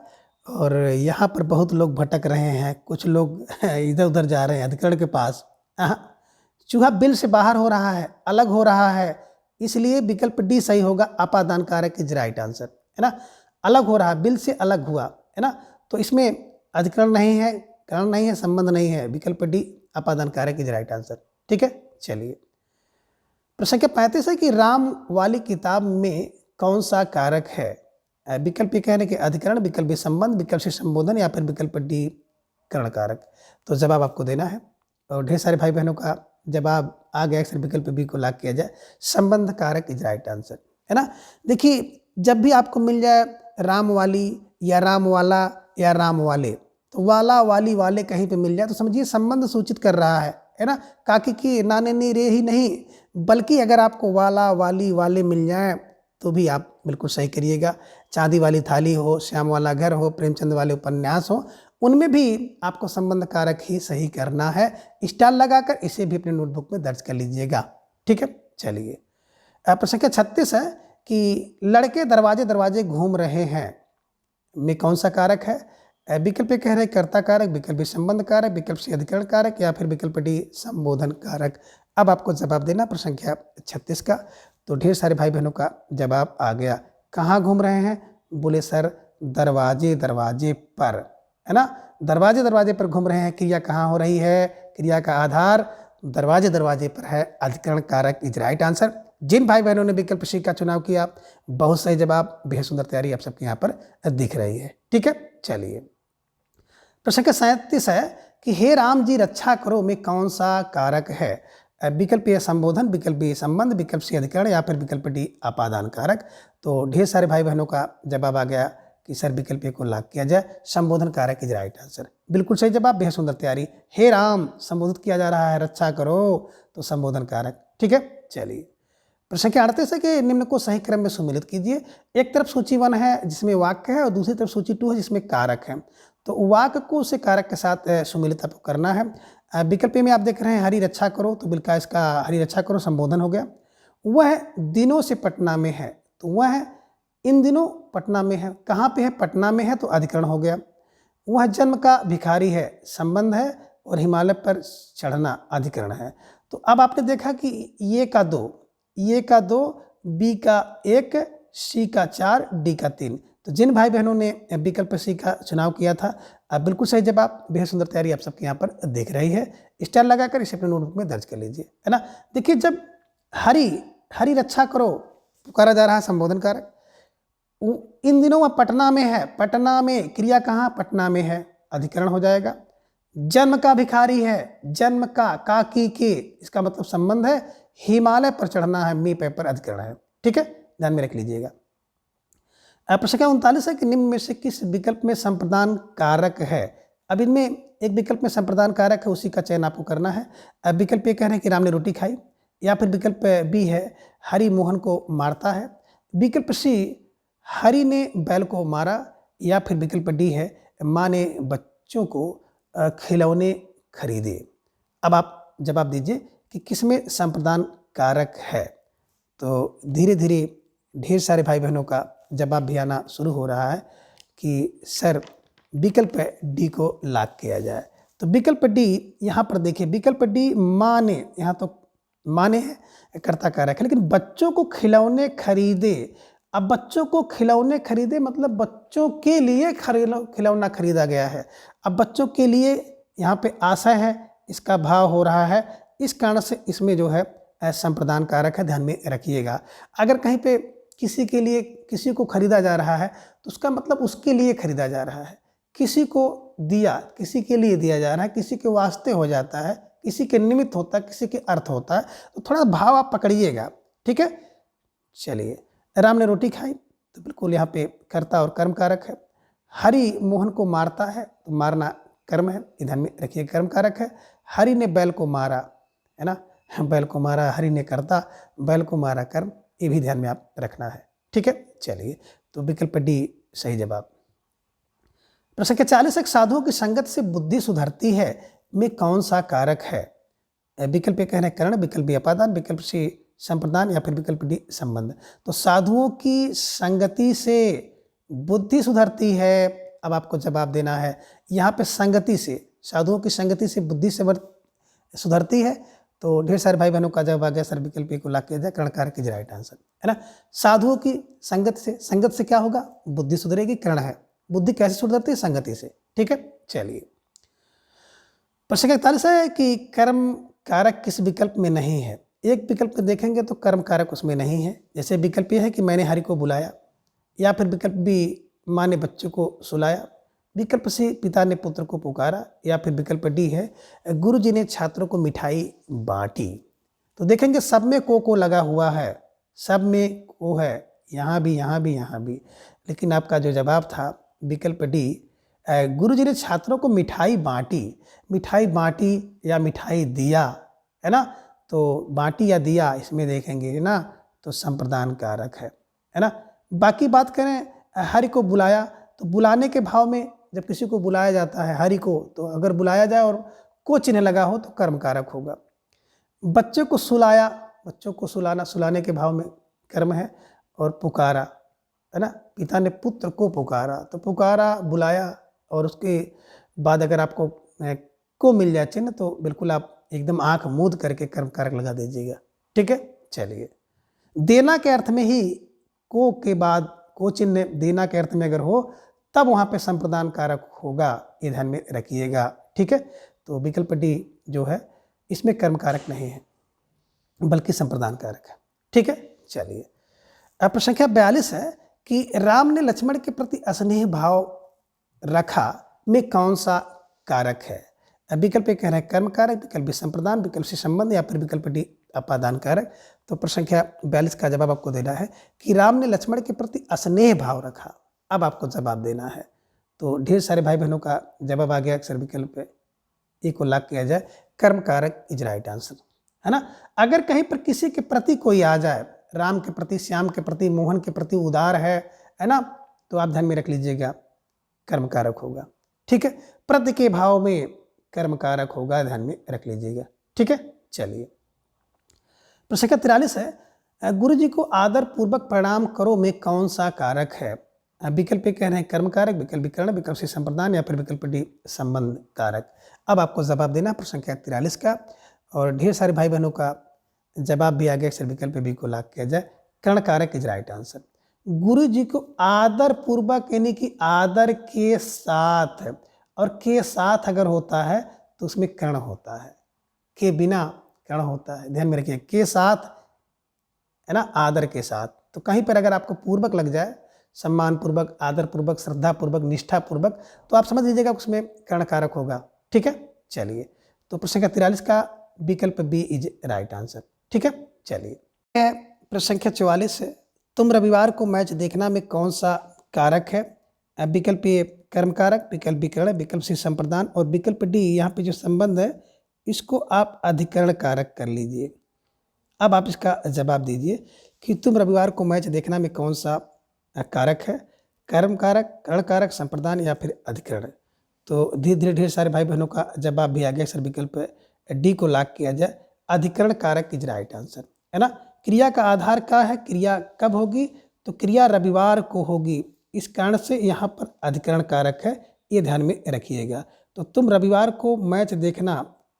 और यहाँ पर बहुत लोग भटक रहे हैं, कुछ लोग इधर उधर जा रहे हैं अधिकरण के पास। चूहा बिल से बाहर हो रहा है, अलग हो रहा है, इसलिए विकल्प डी सही होगा, अपादान कारक इज राइट आंसर, है ना। अलग हो रहा, बिल से अलग हुआ, है ना, तो इसमें अधिकरण नहीं है, कर्ण नहीं है, संबंध नहीं है, विकल्प डी अपादान कारक इज राइट आंसर। ठीक है, चलिए, प्रश्न संख्या 35 है कि राम वाली किताब में कौन सा कारक है। विकल्प कहने के अधिकरण, विकल्प बी संबंध, विकल्प सी संबोधन या फिर विकल्प डी कर्ण कारक। तो जवाब आपको देना है, और ढेर सारे भाई बहनों का जवाब आ गया, अक्सर विकल्प बी को लॉक किया जाए, संबंध कारक इज राइट आंसर, है ना। देखिए, जब भी आपको मिल जाए राम वाली या राम वाला या राम वाले, तो वाला वाली वाले कहीं पे मिल जाए तो समझिए संबंध सूचित कर रहा है ना, काकी की नाने नी रे ही नहीं, बल्कि अगर आपको वाला वाली वाले मिल जाए तो भी आप बिल्कुल सही करिएगा। चांदी वाली थाली हो, श्याम वाला घर हो, प्रेमचंद वाले उपन्यास हो, उनमें भी आपको संबंध कारक ही सही करना है। स्टार लगाकर इसे भी अपने नोटबुक में दर्ज कर लीजिएगा। ठीक है, चलिए, प्रश्न संख्या 36 है कि लड़के दरवाजे दरवाजे घूम रहे हैं में कौन सा कारक है। विकल्प कह रहे कर्ता कारक, विकल्प बी संबंध कारक, विकल्प सी अधिकरण कारक या फिर विकल्प डी संबोधन कारक। अब आपको जवाब देना प्रश्न संख्या 36 का। तो ढेर सारे भाई बहनों का जवाब आ गया। कहाँ घूम रहे हैं, बोले सर दरवाजे दरवाजे पर, है ना, दरवाजे दरवाजे पर घूम रहे हैं। क्रिया कहाँ हो रही है, क्रिया का आधार दरवाजे दरवाजे पर है, अधिकरण कारक इज राइट आंसर। जिन भाई बहनों ने विकल्प सी का चुनाव किया, बहुत सही जवाब, बेहद सुंदर तैयारी आप सबके यहाँ पर दिख रही है। ठीक है, चलिए, प्रश्न संख्या 37 है कि हे राम जी रक्षा करो में कौन सा कारक है। विकल्प ए संबोधन, विकल्प बी संबंध, विकल्प सी अधिकरण या फिर विकल्प डी अपादान कारक। तो ढेर सारे भाई बहनों का जवाब आ गया कि सर विकल्प ए को लॉक किया जाए, संबोधन कारक इज राइट आंसर। बिल्कुल सही जवाब, बेहद सुंदर तैयारी। हे राम संबोधित किया जा रहा है, रक्षा करो, तो संबोधन कारक। ठीक है, चलिए, प्रश्न संख्या 38 है कि निम्न को सही क्रम में सुमिलित कीजिए। एक तरफ सूची 1 है जिसमें वाक्य है और दूसरी तरफ सूची 2 है जिसमें कारक है। तो वाक्य को उसे कारक के साथ सुमिलित आपको करना है। विकल्प में आप देख रहे हैं हरी रक्षा करो, तो बिल्कुल इसका हरी रक्षा करो संबोधन हो गया। वह दिनों से पटना में है, तो वह इन दिनों पटना में है, कहाँ पे है, पटना में है, तो अधिकरण हो गया। वह जन्म का भिखारी है, संबंध है, और हिमालय पर चढ़ना अधिकरण है। तो अब आपने देखा कि ये का 2, ये का 2, बी का 1, सी का 4, डी का 3। तो जिन भाई बहनों ने विकल्प सी का चुनाव किया था, अब बिल्कुल सही जवाब, बेहद सुंदर तैयारी आप सबके यहाँ पर देख रही है। स्टार लगाकर इसे अपने नोटबुक में दर्ज कर लीजिए, है ना। देखिए, जब हरी रक्षा करो पुकारा जा रहा है, संबोधन कारक। इन दिनों वह पटना में है, पटना में क्रिया कहाँ, पटना में है, अधिकरण हो जाएगा। जन्म का भिखारी है, जन्म का की के, इसका मतलब संबंध है। हिमालय पर चढ़ना है, मी पेपर अधिकरण है। ठीक है, ध्यान में रख लीजिएगा। प्रश्न संख्या 39 है कि निम्न में से किस विकल्प में संप्रदान कारक है। अब इनमें एक विकल्प में संप्रदान कारक है, उसी का चयन आपको करना है। अब विकल्प ये कह रहे हैं कि राम ने रोटी खाई, या फिर विकल्प बी है हरि मोहन को मारता है, विकल्प सी हरि ने बैल को मारा, या फिर विकल्प डी है माँ ने बच्चों को खिलौने खरीदे। अब आप जवाब दीजिए कि किसमें संप्रदान कारक है। तो धीरे धीरे ढेर सारे भाई बहनों का जवाब भी आना शुरू हो रहा है कि सर विकल्प डी को लॉक किया जाए। तो विकल्प डी यहाँ पर देखिए, विकल्प डी माने, यहाँ तो माने है कर्ता कारक है, लेकिन बच्चों को खिलौने खरीदे। अब बच्चों को खिलौने खरीदे मतलब बच्चों के लिए खिलौना खरीदा गया है। अब बच्चों के लिए यहाँ पे आशय है, इसका भाव हो रहा है, इस कारण से इसमें जो है संप्रदान कारक है, ध्यान में रखिएगा। अगर कहीं पे किसी के लिए किसी को खरीदा जा रहा है तो उसका मतलब उसके लिए खरीदा जा रहा है। किसी को दिया, किसी के लिए दिया जा रहा है, किसी के वास्ते हो जाता है, किसी के निमित्त होता है, किसी के अर्थ होता है, तो थोड़ा भाव आप पकड़िएगा, ठीक है। चलिए, राम ने रोटी खाई, तो बिल्कुल यहाँ पे कर्ता और कर्म कारक है। हरि मोहन को मारता है, तो मारना कर्म है, ध्यान में रखिए, कर्म कारक है। हरि ने बैल को मारा, है ना, बैल को मारा, हरि ने कर्ता, बैल को मारा कर्म, ये भी ध्यान में आप रखना है, ठीक है। चलिए, तो विकल्प डी सही जवाब। प्रश्न संख्या 40, एक साधुओं की संगत से बुद्धि सुधरती है में कौन सा कारक है? विकल्प ए कह रहे हैं करण, विकल्प बी अपादान, विकल्प सी संप्रदान या फिर विकल्प डी संबंध। तो साधुओं की संगति से बुद्धि सुधरती है, अब आपको जवाब देना है। यहाँ पे संगति से, साधुओं की संगति से बुद्धि से सुधरती है, तो ढेर सारे भाई बहनों का जवाब आ गया सर विकल्प ए को लॉक किया जाए, कर्ण कारक इज राइट आंसर, है ना। साधुओं की संगत से, संगत से क्या होगा? बुद्धि सुधरेगी, कर्ण है। बुद्धि कैसे सुधरती है? संगति से, ठीक है। चलिए, प्रश्न 41 है कि कर्म कारक किस विकल्प में नहीं है? एक विकल्प देखेंगे तो कर्म कारक उसमें नहीं है। जैसे विकल्प ये है कि मैंने हरि को बुलाया, या फिर विकल्प बी माँ ने बच्चे को सुलाया, विकल्प सी पिता ने पुत्र को पुकारा, या फिर विकल्प डी है गुरुजी ने छात्रों को मिठाई बांटी। तो देखेंगे सब में को लगा हुआ है, सब में को है, यहाँ भी, यहाँ भी, यहाँ भी, लेकिन आपका जो जवाब था विकल्प डी, गुरुजी ने छात्रों को मिठाई बांटी। मिठाई बांटी या मिठाई दिया, है ना, तो बांटी या दिया इसमें देखेंगे, है ना, तो संप्रदान कारक है ना। बाकी बात करें हरि को बुलाया, तो बुलाने के भाव में जब किसी को बुलाया जाता है हरि को, तो अगर बुलाया जाए और को चिन्ह लगा हो तो कर्म कारक होगा। बच्चे को सुलाया, बच्चों को सुलाना, सुलाने के भाव में कर्म है, और पुकारा, है ना, पिता ने पुत्र को पुकारा, तो पुकारा, बुलाया, और उसके बाद अगर आपको को मिल जाए चिन्ह तो बिल्कुल आप एकदम आंख मूंद करके कर्म कारक लगा दीजिएगा, ठीक है। चलिए, देना के अर्थ में ही को के बाद को चिन्ह देना के अर्थ में अगर हो तब वहाँ पे संप्रदान कारक होगा, ये ध्यान में रखिएगा, ठीक है। तो विकल्प डी जो है इसमें कर्म कारक नहीं है बल्कि संप्रदान कारक है, ठीक है। चलिए, अब प्रश्न संख्या 42 है कि राम ने लक्ष्मण के प्रति स्नेह भाव रखा में कौन सा कारक है? विकल्प ए कह रहे हैं कर्म कारक, विकल्प बी संप्रदान, विकल्प सी संबंध, या फिर विकल्प डी अपादान कारक। तो प्रश्न संख्या 42 का जवाब आपको देना है कि राम ने लक्ष्मण के प्रति स्नेह भाव रखा। अब आपको जवाब देना है। तो ढेर सारे भाई बहनों का जवाब आ गया, अक्सर विकल्प ए को लॉक किया जाए, कर्म कारक इज राइट आंसर, है ना। अगर कहीं पर किसी के प्रति कोई आ जाए, राम के प्रति, श्याम के प्रति, मोहन के प्रति उदार है ना, तो आप ध्यान में रख लीजिएगा कर्म कारक होगा, ठीक है। प्रति के भाव में कर्म कारक होगा, ध्यान में रख लीजिएगा, ठीक है। चलिए, प्रश्न संख्या 43 है गुरु जी को आदर पूर्वक प्रणाम करो में कौन सा कारक है? विकल्प कह रहे हैं कर्म कारक, विकल्प कर्ण, विकल्प से संप्रदान, या फिर विकल्प डी संबंध कारक। अब आपको जवाब देना प्रश्न संख्या 43 का, और ढेर सारे भाई बहनों का जवाब भी आ गया, अक्सर विकल्प बी को लॉक किया जाए, कर्ण कारक इज राइट आंसर। गुरु जी को आदर पूर्वक यानी कि आदर के साथ, और के साथ अगर होता है तो उसमें कर्ण होता है, के बिना कर्ण होता है, ध्यान में रखिए, के साथ, है ना, आदर के साथ। तो कहीं पर अगर आपको पूर्वक लग जाए, सम्मान पूर्वक, आदर पूर्वक, श्रद्धा पूर्वक, निष्ठा पूर्वक, तो आप समझ लीजिएगा उसमें कर्ण कारक होगा, ठीक है। चलिए, तो प्रश्न संख्या 43 का विकल्प बी इज राइट आंसर, ठीक है। चलिए, प्रश्न संख्या 44 है तुम रविवार को मैच देखना में कौन सा कारक है? विकल्प ए कर्म कारक, विकल्प बी कर्ण, विकल्प सी संप्रदान, और विकल्प डी यहाँ पे जो संबंध है इसको आप अधिकरण कारक कर लीजिए। अब आप इसका जवाब दीजिए कि तुम रविवार को मैच देखना में कौन सा कारक है? कर्म कारक, कर्ण कारक, संप्रदान, या फिर अधिकरण। तो धीरे धीरे ढेर सारे भाई बहनों का जवाब भी आ गया, सर विकल्प डी को लॉक किया जाए, अधिकरण कारक इज राइट आंसर, है ना। क्रिया का आधार क्या है? क्रिया कब होगी? तो क्रिया रविवार को होगी, इस कारण से यहाँ पर अधिकरण कारक है, ये ध्यान में रखिएगा। तो तुम रविवार को मैच देखना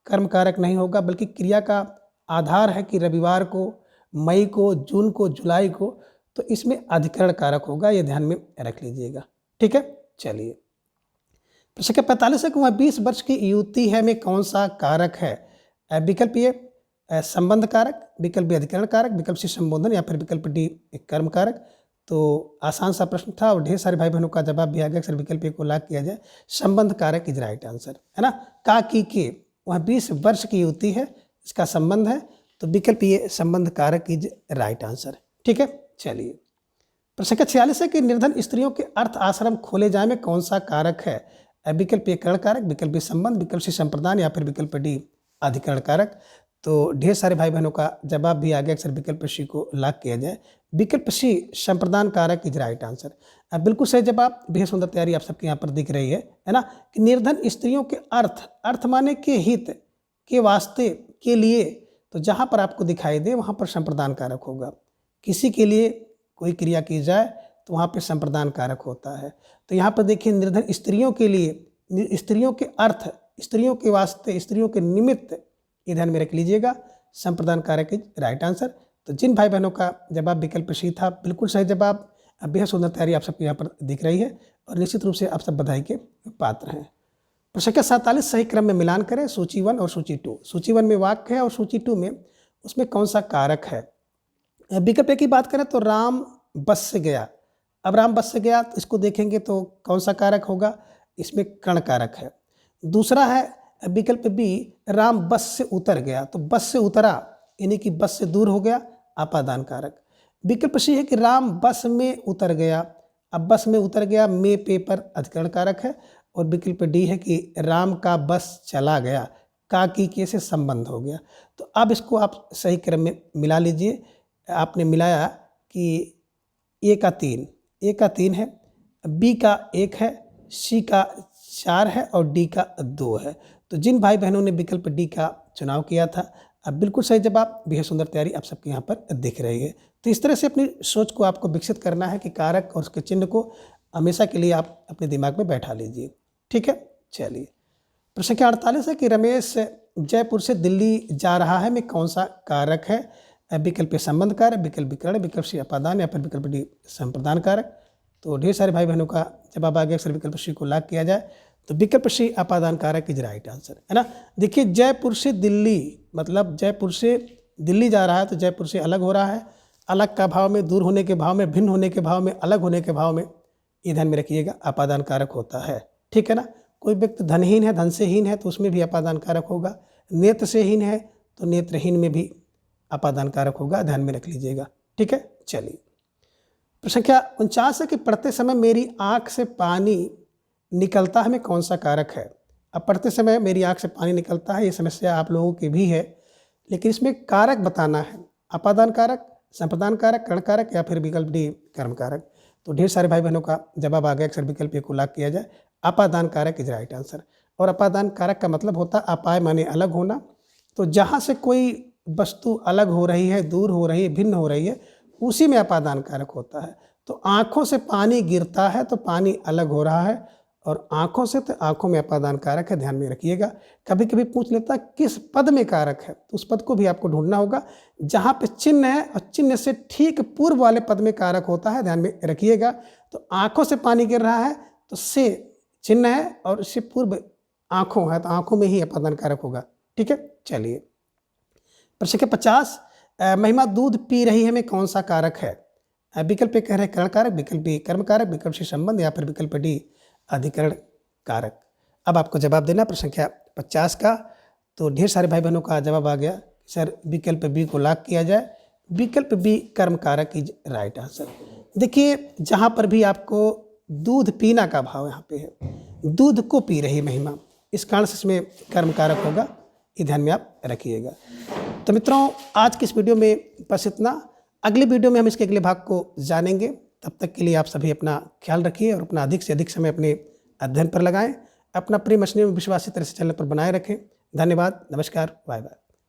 कर्म कारक नहीं होगा, बल्कि क्रिया का आधार है कि रविवार को, मई को, जून को, जुलाई को, तो इसमें अधिकरण कारक होगा, ये ध्यान में रख लीजिएगा। ठीक है, चलिए प्रश्न 45 है कि वह 20 वर्ष की युवती है में कौन सा कारक है? विकल्प ए संबंध कारक, विकल्प बी अधिकरण कारक, विकल्प सी संबोधन, या फिर विकल्प डी कर्म कारक। तो आसान सा प्रश्न था और ढेर सारे भाई बहनों का जवाब भी आ गया। अक्सर विकल्प ए को लॉक किया जाए, संबंध कारक इज राइट आंसर, है ना। का की के वह 20 वर्ष की युवती है, इसका संबंध है, तो विकल्प ये संबंध कारक इज राइट आंसर। ठीक है, चलिए प्रश्न 46 है कि निर्धन स्त्रियों के अर्थ आश्रम खोले जाए में कौन सा कारक है? विकल्प ए करण कारक, विकल्प बी संबंध, विकल्प सी संप्रदान, या फिर विकल्प डी अधिकरण कारक। तो ढेर सारे भाई बहनों का जवाब भी आ गया। अक्सर विकल्प सी को लॉक किया जाए, विकल्प सी संप्रदान कारक इज राइट आंसर। बिल्कुल सही जवाब, बेहद सुंदर तैयारी आप सबके यहाँ पर दिख रही है ना। कि निर्धन स्त्रियों के अर्थ माने के हित, के वास्ते, के लिए, तो जहाँ पर आपको दिखाई दे वहाँ पर संप्रदान कारक होगा। किसी के लिए कोई क्रिया की जाए तो वहाँ पे संप्रदान कारक होता है। तो यहाँ पर देखिए निर्धन स्त्रियों के लिए, स्त्रियों के अर्थ, स्त्रियों के वास्ते, स्त्रियों के निमित्त, ये ध्यान में रख लीजिएगा, संप्रदान कारक इज राइट आंसर। तो जिन भाई बहनों का जवाब विकल्प सी था, बिल्कुल सही जवाब। बेहद सुंदर तैयारी आप सबके यहाँ पर दिख रही है और निश्चित रूप से आप सब बधाई के पात्र हैं। प्रश्न 47 सही क्रम में मिलान करें सूची 1 और सूची 2। सूची 1 में वाक्य है और सूची 2 में उसमें कौन सा कारक है? विकल्प ए की बात करें तो राम बस से गया। अब राम बस से गया तो इसको देखेंगे तो कौन सा कारक होगा? इसमें कर्ण कारक है। दूसरा है विकल्प बी राम बस से उतर गया, तो बस से उतरा यानी कि बस से दूर हो गया, अपादान कारक। विकल्प सी है कि राम बस में उतर गया, अब बस में उतर गया में पेपर अधिकरण कारक है। और विकल्प डी है कि राम का बस चला गया, का की के से संबंध हो गया। तो अब इसको आप सही क्रम में मिला लीजिए। आपने मिलाया कि ए का 3 है, बी का 1 है, सी का 4 है और डी का 2 है। तो जिन भाई बहनों ने विकल्प डी का चुनाव किया था, अब बिल्कुल सही जवाब, बेहद सुंदर तैयारी आप सबके यहाँ पर दिख रही है। तो इस तरह से अपनी सोच को आपको विकसित करना है कि कारक और उसके चिन्ह को हमेशा के लिए आप अपने दिमाग में बैठा लीजिए। ठीक है, चलिए प्रश्न 48 है कि रमेश जयपुर से दिल्ली जा रहा है में कौन सा कारक है? विकल्प संबंध कारक, विकल्प विकरण, विकल्प सी अपादान, या फिर विकल्प डी संप्रदान कारक। तो ढेर सारे भाई बहनों का जवाब आ गया। अक्सर विकल्प सी को लॉक किया जाए तो विकल्प सी अपादान कारक इज राइट आंसर, है ना। देखिए जयपुर से दिल्ली, मतलब जयपुर से दिल्ली जा रहा है तो जयपुर से अलग हो रहा है। अलग का भाव में, दूर होने के भाव में, भिन्न होने के भाव में, अलग होने के भाव में, ये ध्यान में रखिएगा, अपादान कारक होता है। ठीक है ना। कोई व्यक्ति धनहीन है, धन से हीन है, तो उसमें भी अपादान कारक होगा। नेत्र से हीन है तो नेत्रहीन में भी अपादान कारक होगा, ध्यान में रख लीजिएगा। ठीक है, चलिए प्रश्न 49 है कि पढ़ते समय मेरी आँख से पानी निकलता है में कौन सा कारक है? अब पढ़ते समय मेरी आँख से पानी निकलता है, ये समस्या आप लोगों की भी है, लेकिन इसमें कारक बताना है। अपादान कारक, संप्रदान कारक, कर्ण कारक, या फिर विकल्प डी कर्म कारक। तो ढेर सारे भाई बहनों का जवाब आ गया। अक्सर विकल्प ए को लॉक किया जाए, अपादान कारक इज राइट आंसर। और अपादान कारक का मतलब होता है अपाय माने अलग होना। तो जहाँ से कोई वस्तु अलग हो रही है, दूर हो रही है, भिन्न हो रही है, उसी में अपादान कारक होता है। तो आँखों से पानी गिरता है तो पानी अलग हो रहा है, और आँखों से तो आँखों में अपादान कारक है, ध्यान में रखिएगा। कभी कभी पूछ लेता है किस पद में कारक है, तो उस पद को भी आपको ढूंढना होगा जहाँ पे चिन्ह है और चिन्ह से ठीक पूर्व वाले पद में कारक होता है, ध्यान में रखिएगा। तो आँखों से पानी गिर रहा है तो से चिन्ह है और इससे पूर्व आँखों है, तो आँखों में ही अपादान कारक होगा। ठीक है, चलिए प्रश्न 50 महिमा दूध पी रही है में कौन सा कारक है? विकल्प ए कह रहे हैं कर्ण कारक, विकल्प बी कर्म कारक, विकल्प सी संबंध, या फिर विकल्प डी अधिकरण कारक। अब आपको जवाब देना प्रश्न 50 का। तो ढेर सारे भाई बहनों का जवाब आ गया सर विकल्प बी को लॉक किया जाए, विकल्प बी कर्म कारक इज राइट आंसर। देखिए जहाँ पर भी आपको दूध पीना का भाव यहाँ पे है, दूध को पी रही महिमा, इस कारण से इसमें कर्म कारक होगा, ये ध्यान में आप रखिएगा। तो मित्रों आज की इस वीडियो में बस इतना। अगले वीडियो में हम इसके अगले भाग को जानेंगे। तब तक के लिए आप सभी अपना ख्याल रखिए और अपना अधिक से अधिक समय अपने अध्ययन पर लगाएं। अपना प्रेम स्नेह विश्वास इस तरह से चैनल पर बनाए रखें। धन्यवाद, नमस्कार, बाय बाय।